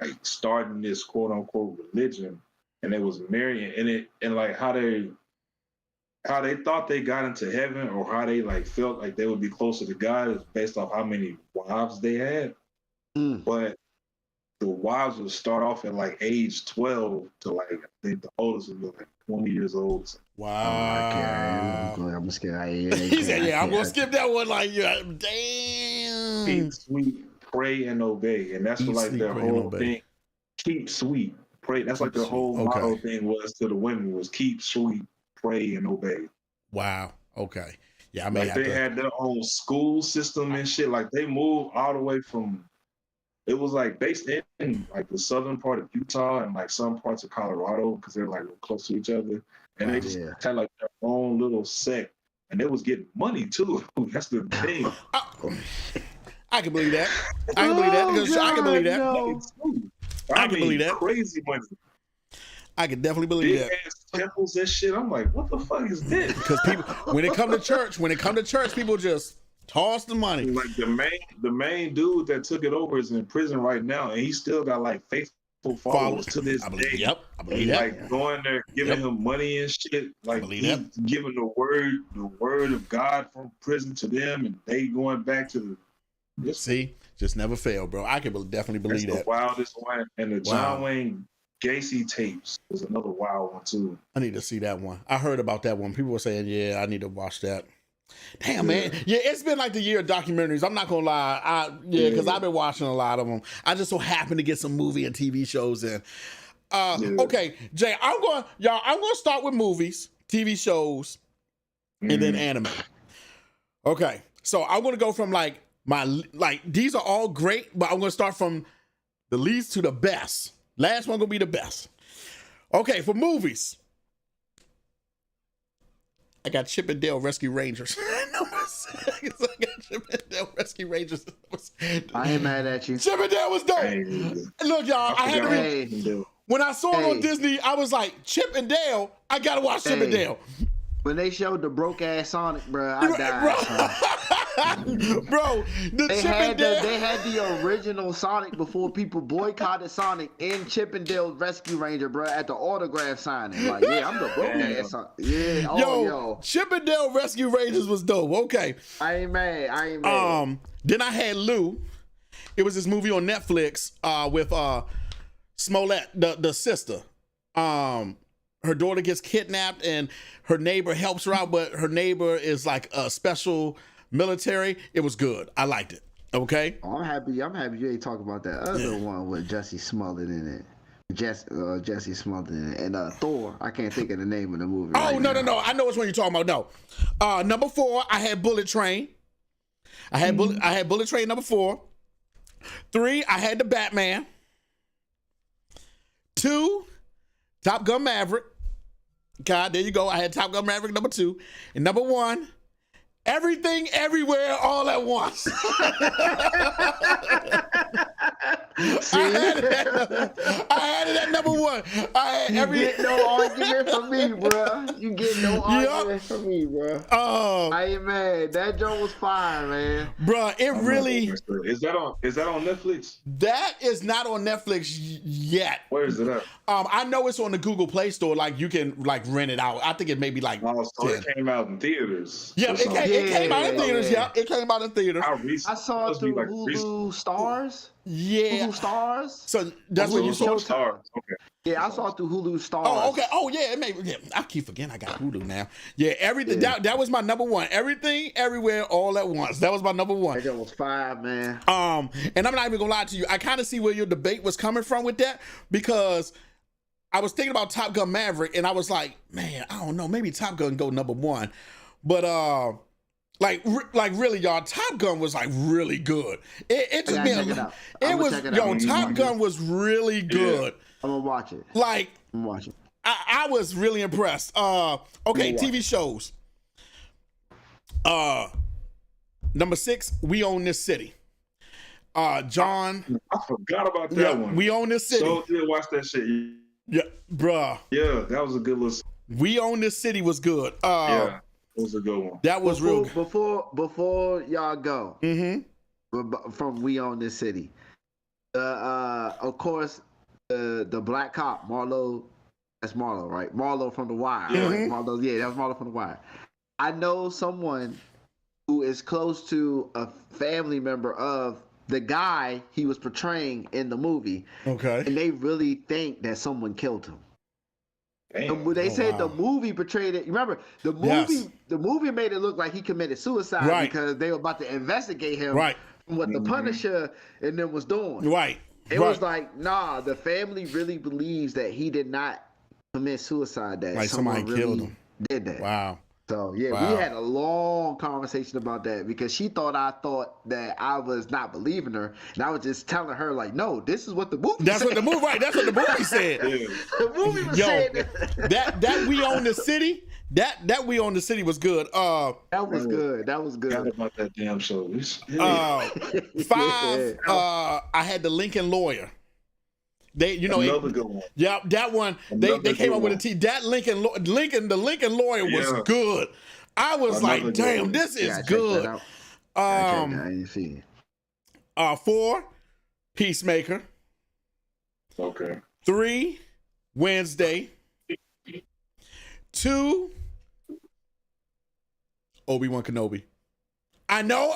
like starting this quote unquote religion, and they was marrying in it, and like how they thought they got into heaven or how they like felt like they would be closer to God is based off how many wives they had. But the wives would start off at like age 12 to like, I think the oldest would be like 20 years old. Wow. I'm scared. He said, yeah, I'm going to skip that one. Like, yeah, damn. Keep sweet, pray, and obey. And that's what like their whole thing. Keep sweet, pray. That's like their whole motto thing was to the women was keep sweet, pray, and obey. Wow. Okay. Yeah, I mean, like they had their own school system and shit. Like they moved all the way from, it was like based in like the southern part of Utah and like some parts of Colorado because they're like close to each other, and they just had like their own little sect, and they was getting money too. That's the thing. I can believe that. I can believe that because I can believe that. No. I can believe that. Crazy money. I can definitely believe that. Big ass temples and shit. I'm like, what the fuck is this? Because people, when it come to church, people just toss the money. Like the main dude that took it over is in prison right now, and he still got like faithful followers to this day. Yep, I believe that. Like going there, giving him money and shit. Like he's giving the word of God from prison to them, and they going back to the. See, just never fail, bro. I can definitely believe that. The wildest one, and the John Wayne Gacy tapes was another wild one too. I need to see that one. I heard about that one. People were saying, "Yeah, I need to watch that." Damn, man. Yeah, it's been like the year of documentaries. I'm not gonna lie. Because I've been watching a lot of them. I just so happen to get some movie and TV shows in. Okay, Jay, I'm gonna start with movies, TV shows, and then anime. Okay, so I'm gonna go from these are all great, but I'm gonna start from the least to the best. Last one gonna be the best. Okay, for movies, I got Chip and Dale Rescue Rangers. I got Chip and Dale Rescue Rangers. I ain't mad at you. Chip and Dale was dope. Look, y'all, I had to when I saw it on Disney, I was like, Chip and Dale, I gotta watch Chip and Dale. When they showed the broke ass Sonic, bro, I died. Bro, they had the original Sonic before people boycotted Sonic in Chip and Dale Rescue Ranger, bro, at the autograph signing. Like, yeah, I'm the broke ass Sonic. Yeah, yo, Chip and Dale Rescue Rangers was dope. Okay, I ain't mad. Then I had Lou. It was this movie on Netflix with Smollett, the sister. Her daughter gets kidnapped and her neighbor helps her out, but her neighbor is like a special military. It was good. I liked it. Okay. Oh, I'm happy you ain't talking about that other one with Jesse Smollett in it. Jesse Smollett in it. And Thor. I can't think of the name of the movie. Oh, no. I know which one you're talking about. No. Number 4, I had Bullet Train. I had Bullet Train number 4. 3, I had the Batman. 2, Top Gun Maverick. God, there you go. I had Top Gun Maverick number 2. And number 1, Everything Everywhere All at Once. I had it at number 1. Get no argument from me, bro. You get no argument from me, bro. I ain't mad. That joke was fire, man. Bro, it really is that on Netflix? That is not on Netflix yet. Where is it at? I know it's on the Google Play Store. Like you can like rent it out. I think it may be like. So it came out in theaters. Yeah, it came out in theaters. Yeah, it came out in theaters. I saw it through Hulu Stars. Yeah, Hulu Stars. So that's what you saw. Stars. Okay. Yeah, I saw it through Hulu Stars. Oh, okay. Oh, yeah. I keep forgetting I got Hulu now. Yeah, everything. Yeah. That was my number one. Everything, everywhere, all at once. That was my number one. That was 5, man. And I'm not even gonna lie to you. I kind of see where your debate was coming from with that, because I was thinking about Top Gun Maverick, and I was like, man, I don't know, maybe Top Gun go number one, but like really, y'all, Top Gun was like really good. It just been, it was, yo, Top Gun was really good. Yeah. I'm gonna watch it. Like, I'm watching. I was really impressed. Okay, TV shows. Number 6, We Own This City. John, I forgot about that one. We Own This City. So did watch that shit. Yeah, bruh. Yeah, that was a good listen. We Own This City was good. Yeah, it was a good one. That was real good. Before y'all go, mm-hmm. from We Own This City, of course, the black cop, Marlo, that's Marlo, right? Marlo from The Wire. Mm-hmm. Right? Marlo, yeah, that was Marlo from The Wire. I know someone who is close to a family member of the guy he was portraying in the movie. Okay. And they really think that someone killed him. Damn. They said the movie portrayed it. Remember, the movie made it look like he committed suicide because they were about to investigate him from what the Punisher and them was doing. Right. It was like, nah, the family really believes that he did not commit suicide, that like somebody really killed him. Did that. Wow. So we had a long conversation about that, because she thought I thought that I was not believing her, and I was just telling her like, no, this is what the movie. That's said. what the movie. Right. That's what the movie said. The movie was saying that We Own the City. That We Own the City was good. That was good. That was good. Forgot about that damn show. 5. I had The Lincoln Lawyer. They, another good one. Yeah, that one. They came up with a T. That the Lincoln Lawyer was good. I was like, damn, this is good. I didn't see it. 4, Peacemaker. Okay. 3, Wednesday. 2, Obi-Wan Kenobi. I know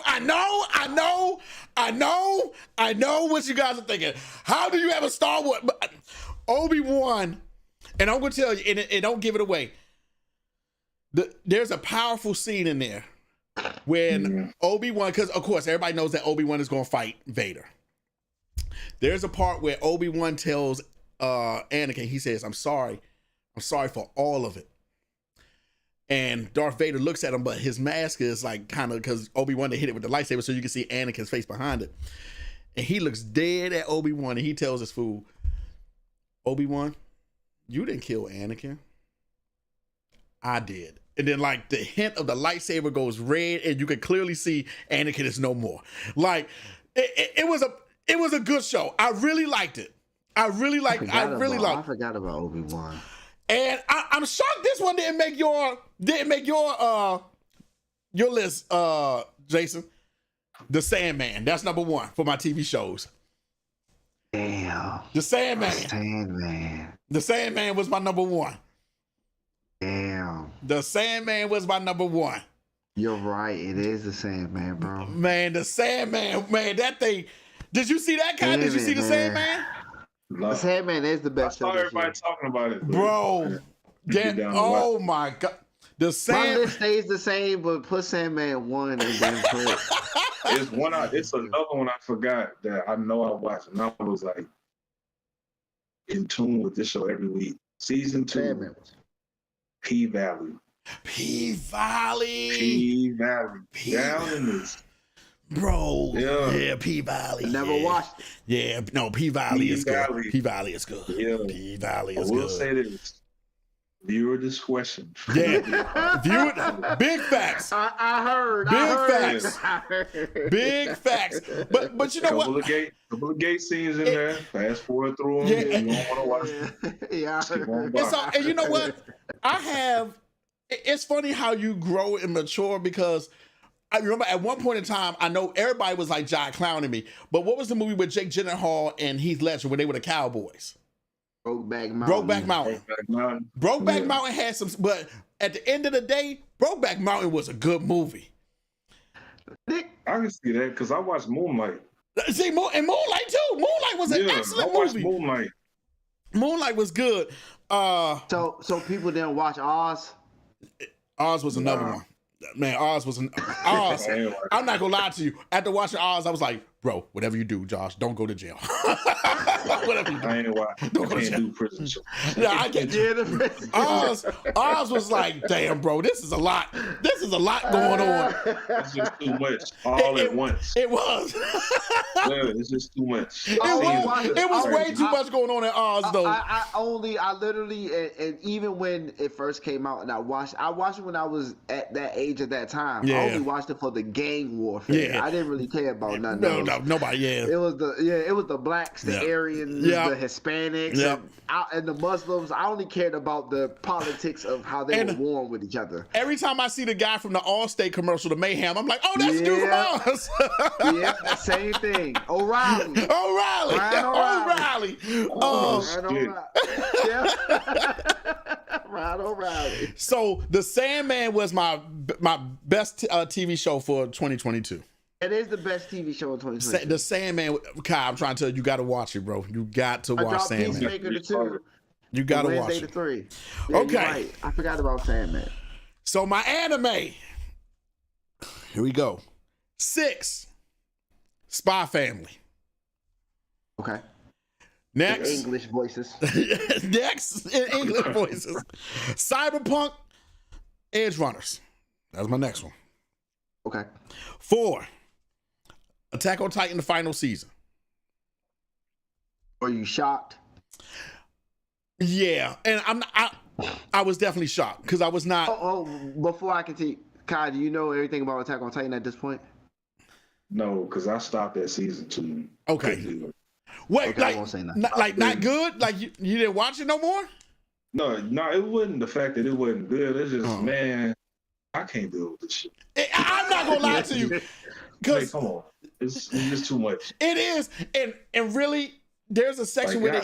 what you guys are thinking. How do you have a Star Wars? Obi-Wan, and I'm going to tell you, and don't give it away. There's a powerful scene in there when Obi-Wan, because of course everybody knows that Obi-Wan is going to fight Vader. There's a part where Obi-Wan tells Anakin, he says, I'm sorry for all of it. And Darth Vader looks at him, but his mask is like kind of, because Obi-Wan, they hit it with the lightsaber so you can see Anakin's face behind it. And he looks dead at Obi-Wan, and he tells his fool, Obi-Wan, you didn't kill Anakin. I did. And then like the hint of the lightsaber goes red, and you can clearly see Anakin is no more. Like it was a good show. I really liked it. I forgot about Obi-Wan. And I'm shocked this one didn't make your list, Jason. The Sandman. That's number 1 for my TV shows. Damn. The Sandman. The Sandman was my number 1. Damn. The Sandman was my number 1. You're right. It is the Sandman, bro. Man, the Sandman, man, that thing. Did you see that guy? Did you see the Sandman? The Sandman is the best. I saw everybody talking about it, bro. Oh my god, the Sandman. My list stays the same, but put Sandman 1 and then put. It's another one I forgot that I know I watched, and I was like in tune with this show every week. Season 2, Sandman. P-Valley. Down in this. Bro, yeah, P-Valley. Never watched it. Yeah, no, P-Valley is good. P-Valley is good. Yeah. P-Valley is good. I will say this. Viewer discretion. Yeah. Big facts. I heard. Big facts. But you know couple of gay scenes in there. Fast forward through them. Yeah. You don't want to watch them. Yeah. And you know what? It's funny how you grow and mature, because I remember at one point in time, I know everybody was like Jai clowning me, but what was the movie with Jake Gyllenhaal and Heath Ledger when they were the Cowboys? Brokeback Mountain. Brokeback Mountain had some, but at the end of the day, Brokeback Mountain was a good movie. I can see that because I watched Moonlight. See, and Moonlight too. Moonlight was an excellent movie. Moonlight. Moonlight was good. So people didn't watch Oz. Oz was another one. Man, Oz was Oz. I'm not gonna lie to you. After watching Oz, I was like, bro, whatever you do, Josh, don't go to jail. Whatever you do. I ain't why. Don't go to I can't jail. do prison shows. Yeah, I get you. Oz was like, damn, bro, this is a lot. This is a lot going on. It's just too much all at once. It was. Yeah, it's just too much. It was way too much going on in Oz, though. I literally, and even when it first came out, and I watched it when I was at that age at that time. Yeah. I only watched it for the gang warfare. Yeah. I didn't really care about nothing else. No, nobody. Yeah. It was the blacks, the Aryans, the Hispanics, and the Muslims. I only cared about the politics of how they were warring with each other. Every time I see the guy from the Allstate commercial, the Mayhem, I'm like, oh, that's the dude from Oz. Yeah, same thing. O'Reilly. O'Reilly. Ryan O'Reilly. So The Sandman was my best TV show for 2022. It is the best TV show in 2022. The Sandman, Kai, I'm trying to tell you, you got to watch it, bro. You got to watch Sandman. Peacemaker to 2. You got to watch Wednesday it. to 3. Yeah, Okay. right. I forgot about Sandman. So my anime. Here we go. 6. Spy Family. Okay. Next. In English voices. Next, in English voices. Cyberpunk Edge Runners. That's my next one. Okay. 4. Attack on Titan, the final season. Are you shocked? Yeah, and I was definitely shocked because I was not. Before I continue, Kai, do you know everything about Attack on Titan at this point? No, because I stopped at season 2. Okay. Wait, okay, like, I won't say nothing. not good? Like you didn't watch it no more? No, it wasn't the fact that it wasn't good. It's just, man, I can't deal with this shit. I'm not gonna lie to you, because come on, it's just too much. It is, and really, there's a section where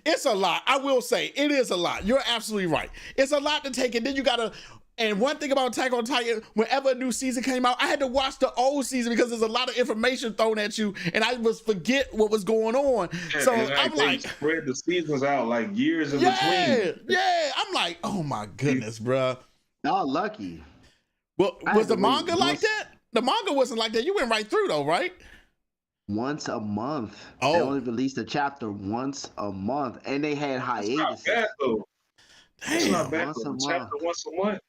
it's a lot. I will say it is a lot. You're absolutely right. It's a lot to take, and then you gotta. And one thing about Attack on Titan, whenever a new season came out, I had to watch the old season because there's a lot of information thrown at you, and I was forget what was going on. Yeah, so I'm like, spread the seasons out like years in between. Yeah. I'm like, oh my goodness, bro. Y'all lucky. Well, was the manga like that? The manga wasn't like that. You went right through though, right? Once a month. Oh. They only released a chapter once a month, and they had hiatus. It's not bad though. Damn. It's not bad once though. a month. Chapter once a month.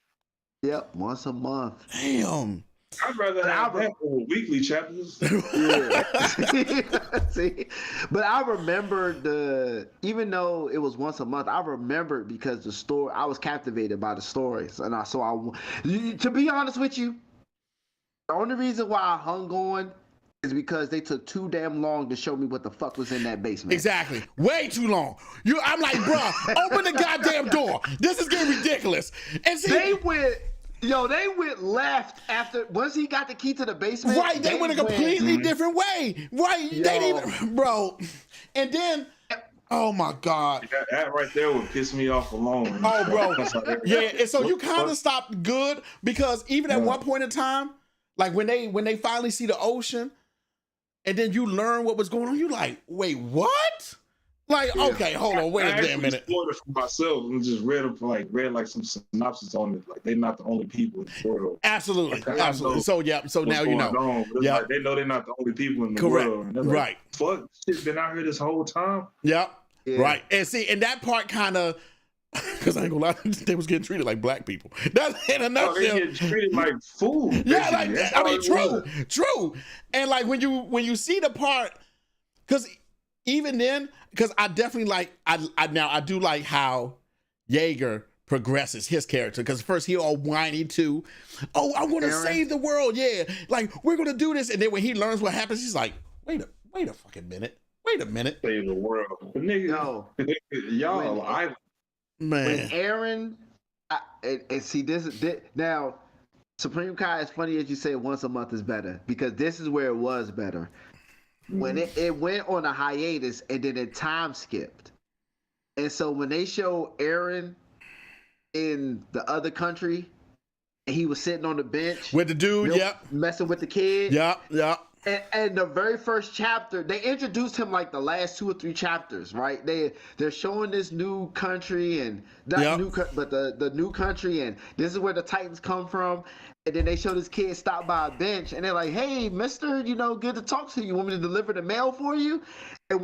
Yep, once a month. Damn. I'd rather have that over weekly chapters. Yeah. See, but I remember even though it was once a month, I remembered because the story. I was captivated by the stories, and to be honest with you, the only reason why I hung on is because they took too damn long to show me what the fuck was in that basement. Exactly. Way too long. I'm like, bruh, open the goddamn door. This is getting ridiculous. And see, they went left after once he got the key to the basement. Right, they went a completely different way. Right, they didn't even, bro. And then, oh my God. That right there would piss me off alone. Oh, bro. Yeah, and so you kind of stopped good because even at one point in time, like when they finally see the ocean, and then you learn what was going on, you like, wait, what? Like, okay, hold on, wait a damn minute. I spoiled it for myself and just read some synopsis on it. Like they're not the only people in the world. Absolutely, absolutely. So now you know. Yeah, like, they know they're not the only people in the world. And like, right. Fuck, shit's been out here this whole time. Yep. Yeah. Right. And see, and that part kind of. Because I ain't gonna lie, they was getting treated like black people. That's in a nutshell. They getting treated like food. Yeah, like I mean, true. And like when you see the part, because even then, because I definitely like I do like how Yeager progresses his character. Because first he all whiny too. Oh, I want to save the world. Yeah, like we're gonna do this. And then when he learns what happens, he's like, wait a fucking minute. Wait a minute. Save the world, but nigga, y'all. Man. When Aaron, and see this now, Supreme Kai, as funny as you say once a month is better, because this is where it was better. When it went on a hiatus and then it time skipped. And so when they show Aaron in the other country, and he was sitting on the bench. With the dude, messing with the kid. Yep. And the very first chapter, they introduced him like the last 2 or 3 chapters, right? They're showing this new country and the new country, and this is where the Titans come from. And then they show this kid stop by a bench, and they're like, "Hey, Mister, good to talk to you. Want me to deliver the mail for you?" And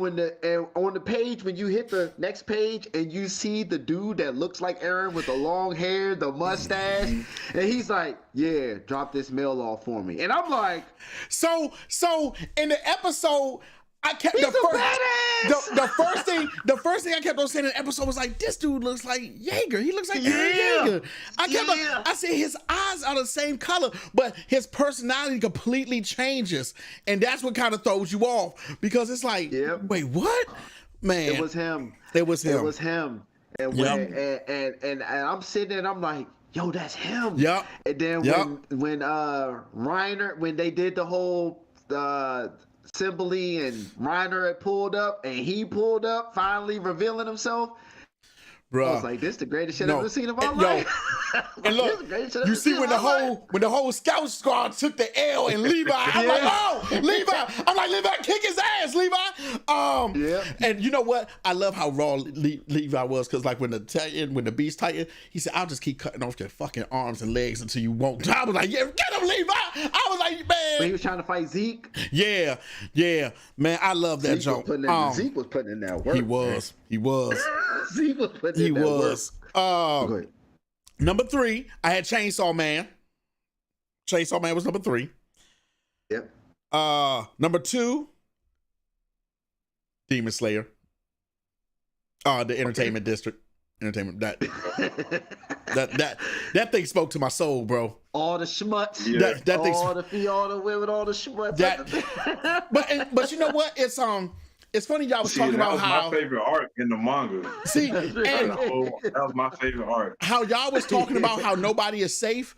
on the page, when you hit the next page, and you see the dude that looks like Aaron with the long hair, the mustache, and he's like, "Yeah, drop this mail off for me." And I'm like, so in the episode, I kept He's the first thing I kept on saying in the episode was like, this dude looks like Yeager. He looks like Aaron Yeager. I said his eyes are the same color, but his personality completely changes, and that's what kind of throws you off, because it's like, wait, what? Man, it was him. And and I'm sitting there and I'm like, yo, that's him. Yep. And then when Reiner, when they did the whole Simbali and Reiner had pulled up, and he pulled up, finally revealing himself. Bro, I was like, "This is the greatest shit I've ever seen in my life." And look, you see when the whole scout squad took the L and Levi, I'm like, "Oh, Levi!" I'm like, "Levi, kick his ass, Levi." And you know what? I love how raw Levi was, because like when the beast tightened, he said, "I'll just keep cutting off your fucking arms and legs until you won't." I was like, "Yeah, get him, Levi!" I was like, "Man." When he was trying to fight Zeke. Yeah, man, I love that joke. Zeke was putting in that work. He was. Zeke was putting in that work. Number 3, I had Chainsaw Man. Chainsaw Man was number 3. Yep. Number 2, Demon Slayer. The Entertainment District. Entertainment. That thing spoke to my soul, bro. All the schmutz. Yeah. That thing. All the women, all the schmutz. But you know what? It's funny y'all was talking about how my favorite art in the manga. See, and that was my favorite art. How y'all was talking about how nobody is safe.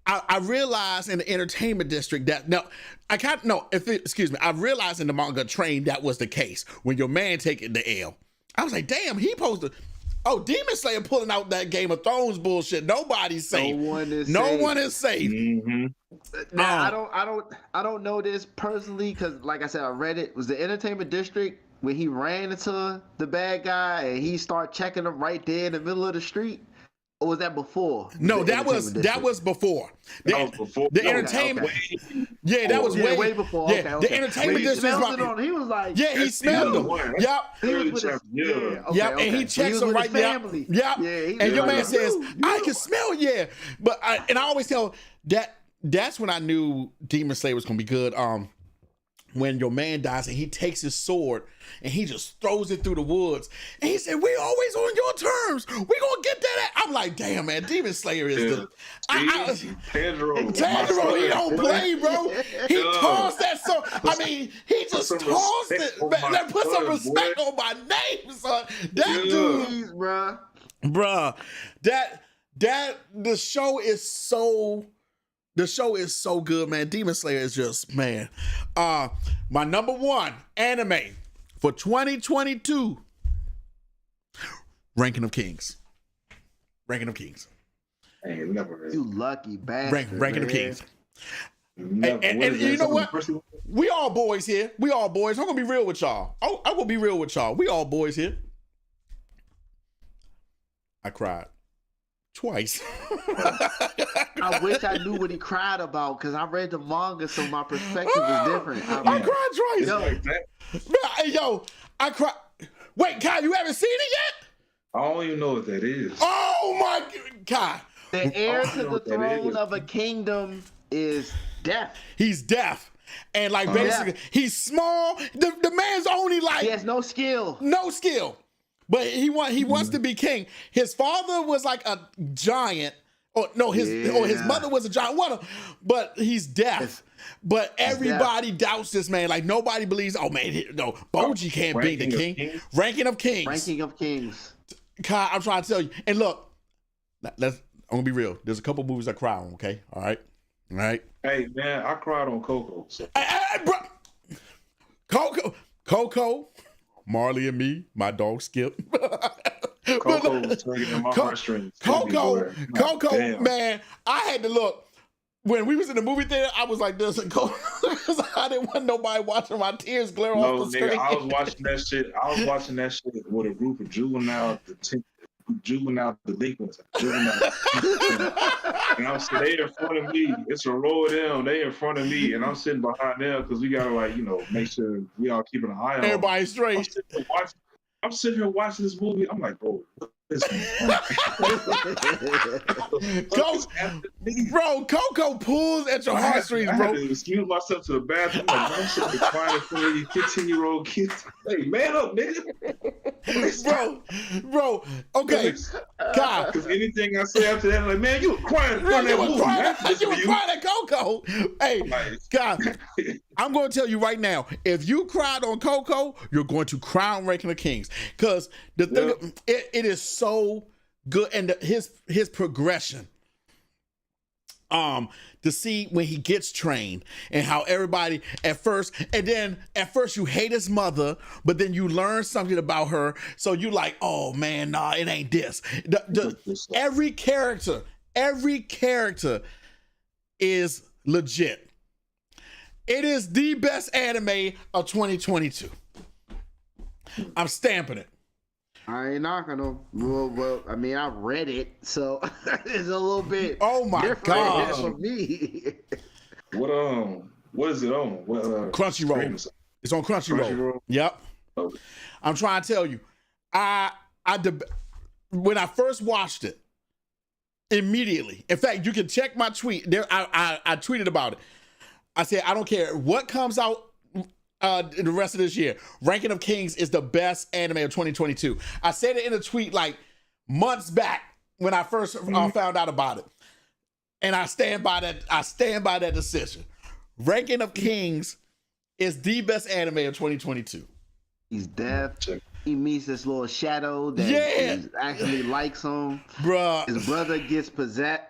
I realized in the Entertainment District that I realized in the manga train that was the case when your man taking the L. I was like, damn, he posted. Oh, Demon Slayer pulling out that Game of Thrones bullshit. Nobody's safe. No one is safe. Mm-hmm. Now, I don't know this personally, because like I said, I read it. Was the Entertainment District when he ran into the bad guy and he started checking him right there in the middle of the street? Or was that before? No, that was before. That was before. The entertainment. Yeah, that was way before. Yeah, the Entertainment District. He was like, yeah, he smelled him. Yep. Yep, and he checks him right there. Yep. Yeah, and your man says, "I can smell you." But I always tell that's when I knew Demon Slayer was gonna be good. When your man dies and he takes his sword and he just throws it through the woods, and he said, "We always on your terms. We gonna get that." I'm like, damn, man, Demon Slayer is the Tanjiro, he don't play, bro. He tossed that sword. I mean, he just tossed it. Man, put some respect on my name, son. That dude, bruh, that the show is so. The show is so good, man. Demon Slayer is just, man. My number 1 anime for 2022, Ranking of Kings. Ranking of Kings. Hey, never. You lucky bastard. Ranking of Kings. And you know what? We all boys here. We all boys. I'm gonna be real with y'all. I'm gonna be real with y'all. We all boys here. I cried twice. I wish I knew what he cried about, because I read the manga, so my perspective is different. I cried twice. Yo, I cried. Wait, Kyle, you haven't seen it yet? I don't even know what that is. Oh my God. The heir to the throne of a kingdom is deaf. He's deaf. And like basically, he's small. The man's only like... He has no skill. No skill. But he wants to be king. His father was like a giant. Or his mother was a giant. But he's deaf. But everybody doubts this man. Like nobody believes. Oh man, no, Boji can't be the king. Ranking of Kings. Ranking of Kings. Kai, I'm trying to tell you. And look, I'm gonna be real. There's a couple movies I cry on. Okay, all right. Hey man, I cried on Coco. So. Coco. Marley and Me, my dog Skip. Coco was tugging in my heartstrings. Coco, man, I had to look. when we was in the movie theater, I was like this and go because I didn't want nobody watching my tears glare off the screen. I was watching that shit. I was watching that shit with a group of juvenile delinquents. And I'm sitting, they in front of me. It's a row of them. They in front of me, and I'm sitting behind them because we gotta make sure we all keeping an eye on everybody straight. I'm sitting here watching this movie. I'm like, bro, bro, Coco pulls at your heartstrings, bro. I had to excuse myself to the bathroom. Like, I'm sitting there crying in front of you 15-year-old kids. Hey, man up, nigga. bro, okay. God. Because anything I say after that, like, man, you were crying in front of that movie. You were crying at Coco. Hey, God, I'm going to tell you right now, if you cried on Coco, you're going to crown Ranking of Kings. Because the thing, it is so good. And his progression, to see when he gets trained and how everybody at first you hate his mother, but then you learn something about her. So you like, oh man, nah, it ain't this. Every character is legit. It is the best anime of 2022. I'm stamping it. I ain't knocking them. Well, I mean, I read it, so it's a little bit. Oh my God! For me. What is it on? Crunchyroll. It's on Crunchyroll. Yep. Okay. I'm trying to tell you, when I first watched it, immediately. In fact, you can check my tweet. There, I tweeted about it. I said, I don't care what comes out the rest of this year. Ranking of Kings is the best anime of 2022. I said it in a tweet like months back when I first found out about it. And I stand by that. I stand by that decision. Ranking of Kings is the best anime of 2022. He's deaf. He meets this little shadow that actually likes him. Bruh. His brother gets possessed.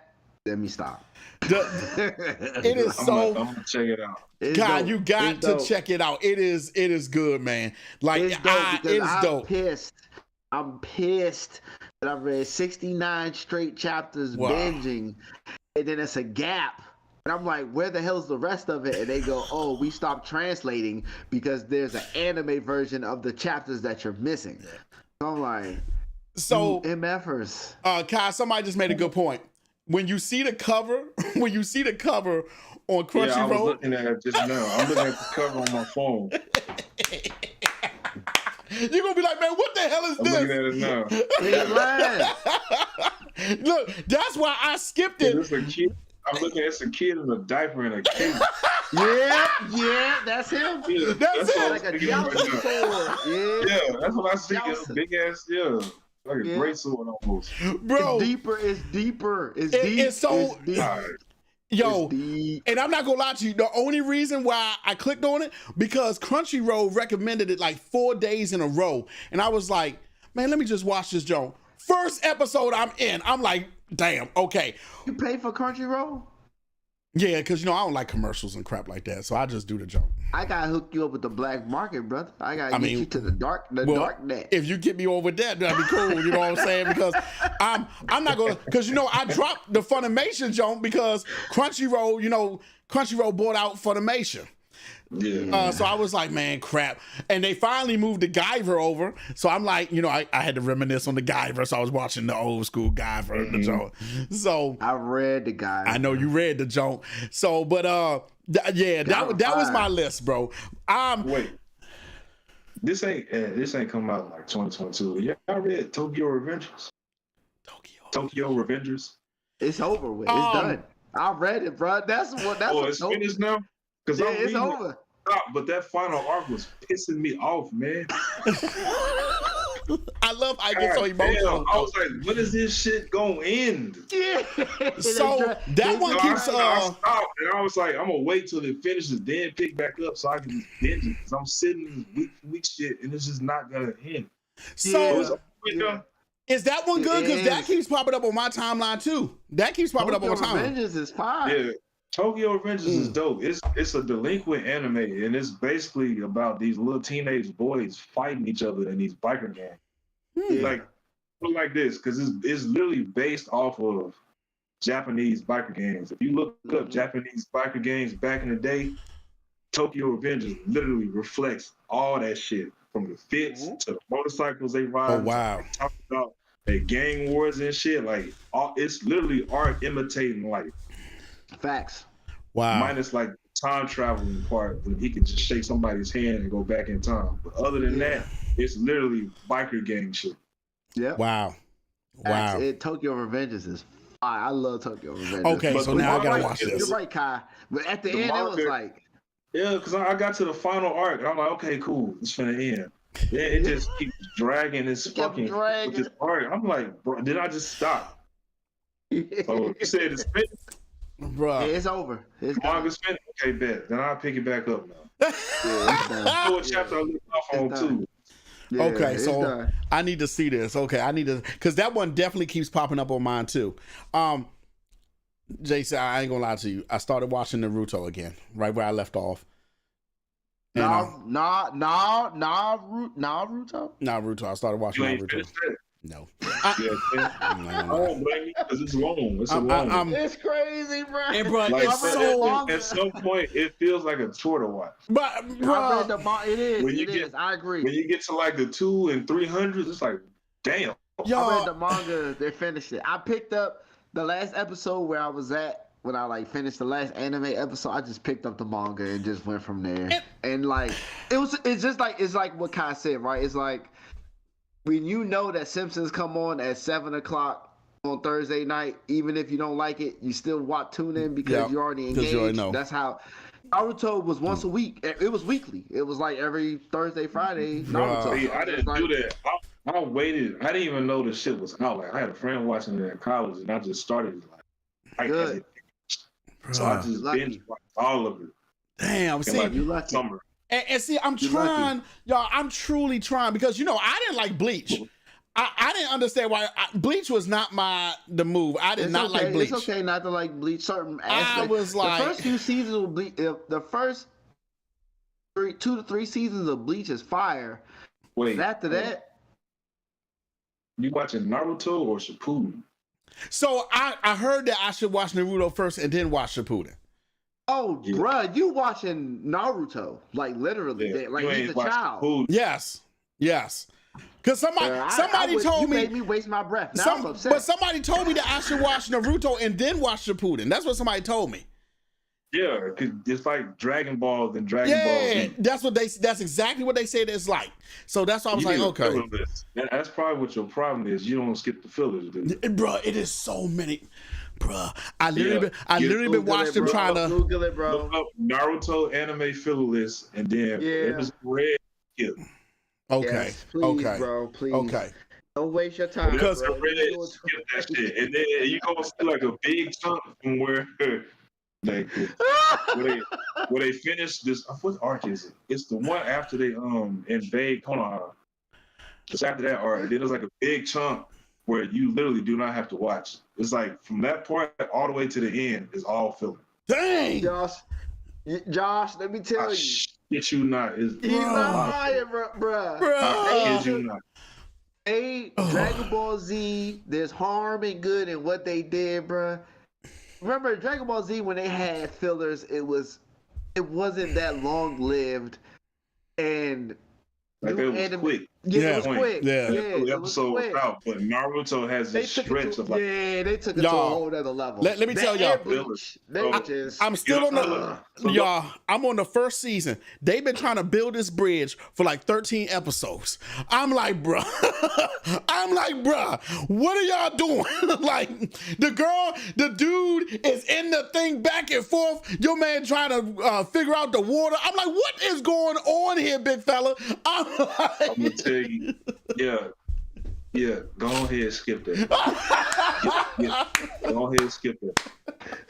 Let me stop. It is so. I'm gonna check it out. God, dope. You got to check it out. It is good, man. Like it's dope. I'm pissed that I've read 69 straight chapters binging, and then it's a gap. And I'm like, where the hell's the rest of it? And they go, oh, we stopped translating because there's an anime version of the chapters that you're missing. So I'm like, MFers. Kai, somebody just made a good point. When you see the cover on Crunchyroll. Yeah, I was looking at it just now. I'm looking at the cover on my phone. You're gonna be like, man, what the hell is this? I'm looking at it now. Look, that's why I skipped it. It's a kid. I'm looking at a kid in a diaper and a cape. Yeah, that's him. Yeah, that's it. Like a Johnson sword. Yeah, that's what I see. It's a big ass, like a great sword almost. Bro, it's deeper. It's deep. It's so deep. Yo, and I'm not gonna lie to you. The only reason why I clicked on it because Crunchyroll recommended it like 4 days in a row, and I was like, man, let me just watch this joint. First episode I'm in, I'm like, damn, okay. You pay for Crunchyroll? Yeah, because I don't like commercials and crap like that, so I just do the joint. I gotta hook you up with the black market, brother. I gotta get you to the dark net. If you get me over that, that'd be cool. You know what I'm saying? Because I'm not gonna, because I dropped the Funimation joint because Crunchyroll bought out Funimation. Yeah. So I was like, man, crap. And they finally moved the Guyver over. So I'm like, I had to reminisce on the Guyver. So I was watching the old school Guyver, the joint. So I read the Guyver. I know you read the joint. So, but that was my list, bro. Wait. This ain't come out in like 2022. Y'all read Tokyo Revengers? Tokyo Revengers? It's over with. It's done. I read it, bro. That's it's finished now? Because it's over. But that final arc was pissing me off, man. I love how I get so emotional. I was like, when is this shit gonna end? Yeah. So that one keeps. I stopped and I was like, I'm gonna wait till it finishes, then pick back up so I can just binge it. Because I'm sitting in week shit and it's just not gonna end. So is that one good? Because that keeps popping up on my timeline too. That keeps popping up on my timeline. Revengers is fine. Yeah. Tokyo Revengers is dope. It's a delinquent anime, and it's basically about these little teenage boys fighting each other in these biker gangs. Like this, because it's literally based off of Japanese biker gangs. If you look up Japanese biker gangs back in the day, Tokyo Revengers literally reflects all that shit, from the fits to the motorcycles they ride. Oh wow! Talk about their gang wars and shit. Like it's literally art imitating life. Facts. Wow. Minus like the time traveling part, when he can just shake somebody's hand and go back in time. But other than that, it's literally biker gang shit. Yeah. Wow. Wow. Tokyo Revengers is fire. I love Tokyo Revengers. Okay, but so now I gotta watch this. You're right, Kai. But at the end, manga, it was like. Yeah, because I got to the final arc, and I'm like, okay, cool, it's finna end. Yeah, it just keeps dragging this fucking with this arc. I'm like, bro, did I just stop? So you said it's finished? Bro. Yeah, it's over. It's manga's finished? Okay, bet. Then I'll pick it back up now. I know what chapter I left off on too. Yeah, okay, so I need to see this. Okay, I need to, because that one definitely keeps popping up on mine too. Jason, I ain't gonna lie to you. I started watching Naruto again, right where I left off. Naruto. Naruto. I started watching Naruto. No. I won't blame you because it's long. It's a long. It's crazy, bro. And bro, like, it's so long. At some point, it feels like a chore to watch. But bro, it is. I agree. When you get to like the 200 and 300s, it's like, damn. I read the manga. They finished it. I picked up the last episode where I was at when I like finished the last anime episode. I just picked up the manga and just went from there. And like it's like what Kai said, right? It's like when you know that Simpsons come on at 7:00 on Thursday night, even if you don't like it, you still tune in because you're already engaged. You already know. That's how Naruto was once a week. It was weekly. It was like every Thursday, Friday. Naruto. See, I didn't do that. I waited. I didn't even know the shit was out. Like I had a friend watching it in college, and I just started good. So I just binge watched all of it. Damn, see, you lucky. Summer. And see, I'm trying, y'all. I'm truly trying because I didn't like Bleach. I didn't understand why Bleach was not the move. I did not like Bleach. It's okay not to like Bleach. Certain aspects. I was like, the first few seasons of Bleach. The first 2 to 3 seasons of Bleach is fire. Wait. After that. You watching Naruto or Shippuden? So I heard that I should watch Naruto first and then watch Shippuden. Oh, yeah. Bruh, you watching Naruto. Like, literally. Yeah. Like, he's a child. Shippuden. Yes. Because somebody told me. You made me waste my breath. Now I'm upset. But somebody told me that I should watch Naruto and then watch Shippuden. That's what somebody told me. Yeah, because it's like Dragon Ball and Dragon Ball Z. That's exactly what they said it's like. So that's why I was like, okay. That's probably what your problem is. You don't skip the fillers, dude. Bro, it is so many. Bro, I literally been watching trying to Google it, bro. Look up Naruto anime filler list and then it's red. Yeah. Okay. Yes, please, bro. Please. Okay. Don't waste your time. Because bro. skip that shit, and then you gonna see like a big chunk from where. Like where they finish this. What arc is it? It's the one after they invade. Hold on. It's after that arc. Then there's like a big chunk where you literally do not have to watch. It's like from that point all the way to the end is all filler. Dang, Josh, let me tell you. Shit you not. He's not lying, bro. I kid you not. Dragon Ball Z, there's harm and good in what they did, bro. Remember Dragon Ball Z when they had fillers, it wasn't that long lived, and like it was quick. Yeah, it was quick. Yeah, the episode was out, but Naruto has this stretch of like. Yeah, they took it to a whole other level. Let me tell y'all. I'm still on the y'all. I'm on the first season. They've been trying to build this bridge for like 13 episodes. I'm like, bruh, what are y'all doing? Like the dude is in the thing back and forth. Your man trying to figure out the water. I'm like, what is going on here, big fella? I'm gonna tell you, yeah. Go ahead, skip that. Go ahead, skip that.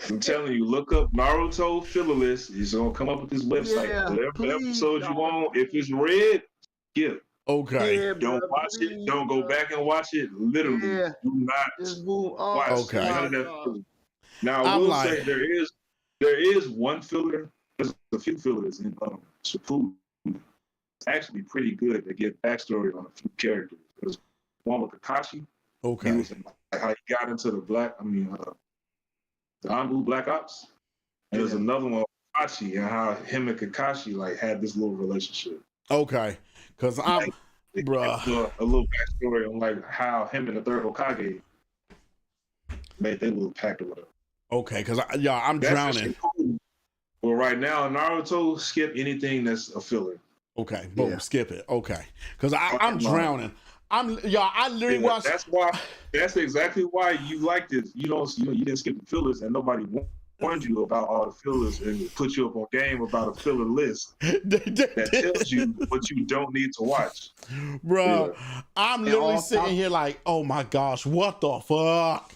I'm telling you, look up Naruto filler list. He's gonna come up with this website. Whatever episode you want, if it's red, skip. Okay. Yeah, don't watch it. Don't go back and watch it. Literally, do not just move on. Watch okay. Now I will say there is one filler. There's a few fillers in Shippuden. It's actually pretty good to get backstory on a few characters. There's one with Kakashi. Okay. He was like how he got into the the Anbu Black Ops. And there's another one, Kakashi, and how him and Kakashi like had this little relationship. Okay, because I'm, bruh. A little backstory on like how him and the third Hokage made their little pact or whatever. Okay, because I'm drowning. Cool. But right now, Naruto, skip anything that's a filler. Okay, boom, skip it. Okay, because I'm drowning. I literally watched. That's exactly why you liked it. You didn't skip the fillers, and nobody warned you about all the fillers and put you up on game about a filler list that tells you what you don't need to watch. Bro, I'm literally sitting here like, oh my gosh, what the fuck?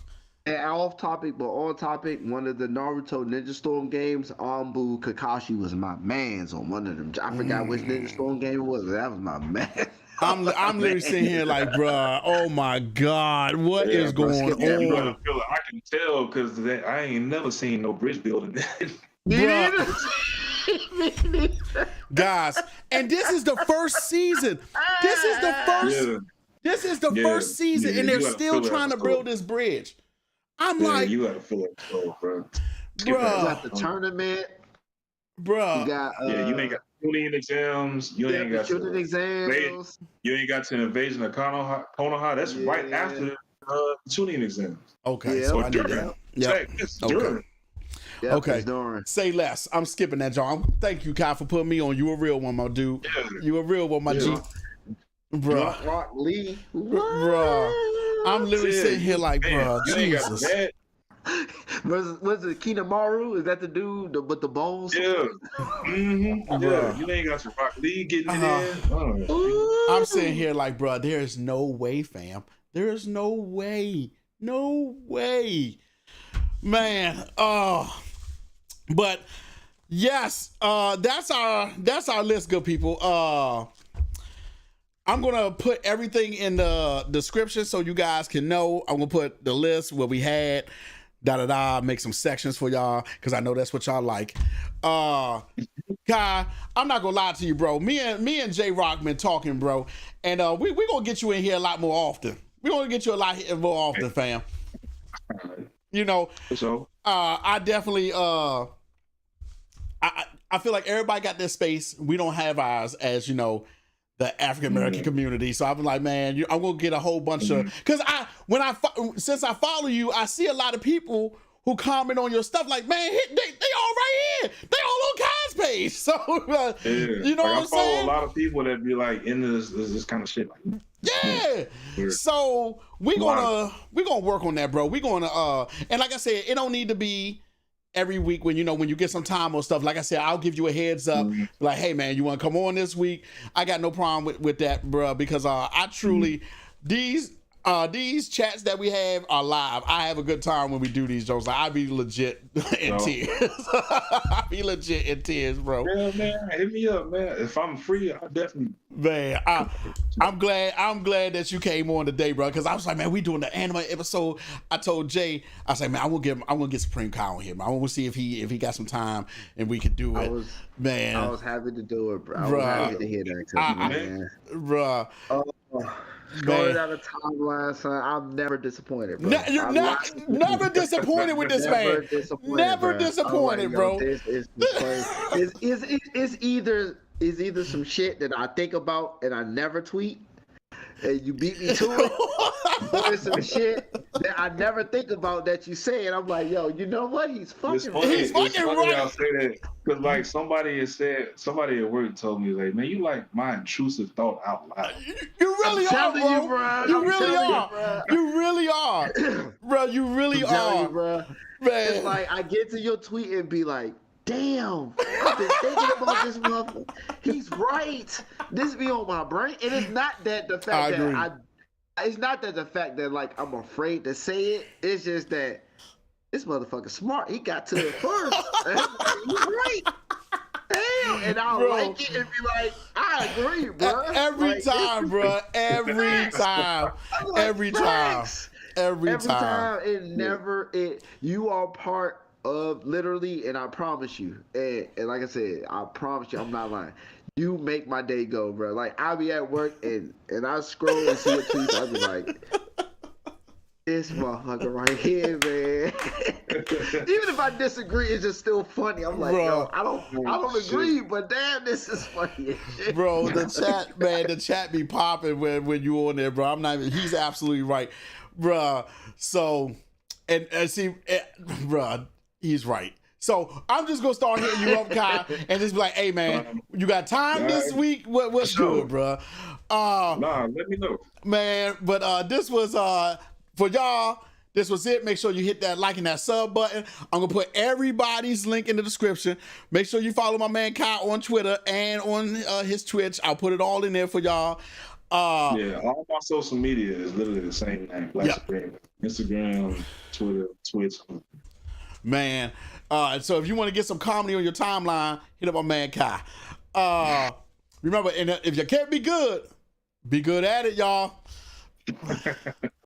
And off topic, but on topic, one of the Naruto Ninja Storm games, Anbu Kakashi was my man's on one of them. I forgot which Ninja Storm game it was. That was my man. I'm literally sitting here like, bruh, oh my God, what is going on? I can tell because I ain't never seen no bridge building. Guys, and this is the first season. This is the first season, and they're still trying to build this bridge. I'm like, you gotta feel it, bro. You got the tournament, bro. You got you ain't got tuning exams. You ain't got tuning exams. You ain't got to invasion of Konoha. That's right after tuning exams. Okay, so I need that. Okay. Say less. I'm skipping that, John. Thank you, Kai, for putting me on. You a real one, my dude. Yeah. You a real one, my G. Bro. Rock Lee. Bro. I'm literally sitting here like, bro, Jesus. Was it Kinamaru? Is that the dude with the bowls? Yeah. Mm-hmm. Yeah. You ain't got your Rock Lee getting it in. I'm sitting here like, bro, there is no way, fam. There is no way. No way. Man. But yes, that's our list, good people. I'm gonna put everything in the description so you guys can know. I'm gonna put the list where we had make some sections for y'all because I know that's what y'all like. Kai, I'm not gonna lie to you, bro. Me and J Rock been talking, bro, and we gonna get you in here a lot more often. We're gonna get you a lot more often, fam. You know, so I definitely I feel like everybody got their space. We don't have ours, as you know, the African American community. So I'm like, man, I'm gonna get a whole bunch of, because since I follow you, I see a lot of people who comment on your stuff like, man, they all right here, they all on Kai's page. So you know what I'm saying? I follow a lot of people that be like into this kind of shit. Like, yeah. So we're gonna work on that, bro. We're gonna and like I said, it don't need to be every week when you get some time or stuff. Like I said, I'll give you a heads up. Like, hey man, you want to come on this week? I got no problem with that, bro, because I truly these chats that we have are live. I have a good time when we do these jokes. Like, I be legit in tears. I be legit in tears, bro. Yeah, man, hit me up, man. If I'm free, I'll definitely. Man, I'm glad that you came on today, bro. Because I was like, man, we doing the anime episode. I told Jay, I was like, man, I'm gonna get Supreme Kai on here, man. I want to see if he got some time and we could do it. I was happy to do it, bro. I was happy to hear that, man. Bro. Going down the timeline, son, I'm never disappointed, bro. You're never disappointed with this man. Never disappointed, bro. It's either some shit that I think about and I never tweet, and you beat me to it, or it's some shit that I never think about that you say, and I'm like, yo, you know what? He's fucking right. He's fucking right. I'll say that because like somebody at work told me, like, man, you like my intrusive thought out loud. You really are, bro. You really are. You really are, bro. You really are, bro. Man. It's like I get to your tweet and be like, damn, I've been thinking about this motherfucker. He's right. This be on my brain, and it's not that the fact it's not that the fact that like I'm afraid to say it. It's just that this motherfucker's smart. He got to it first. He's right. Damn, and I'll like it and be like, I agree, bro. Every time, bro. Every time. Every time. Every time. You are part of literally, and I promise you, and like I said, I promise you, I'm not lying. You make my day go, bro. Like, I'll be at work and I scroll and see a tweet, I'll be like, This motherfucker right here, man. Even if I disagree, it's just still funny. I'm like, Bro. yo, I don't agree, but damn, this is funny as shit. Bro, the chat, man, the chat be popping when you on there, bro. I'm not even, he's absolutely right, bro. So, and see, bro, he's right. So I'm just gonna start hitting you up, Kai, and just be like, hey, man, you got time this week? What's good, bro? Nah, let me know, man. But this was for y'all. This was it. Make sure you hit that like and that sub button. I'm gonna put everybody's link in the description. Make sure you follow my man Kai on Twitter and on his Twitch. I'll put it all in there for y'all. Yeah, all my social media is literally the same name. Black Supreme. Instagram, Twitter, Twitch. Man. So if you want to get some comedy on your timeline, hit up my man Kai. Remember, and if you can't be good at it, y'all.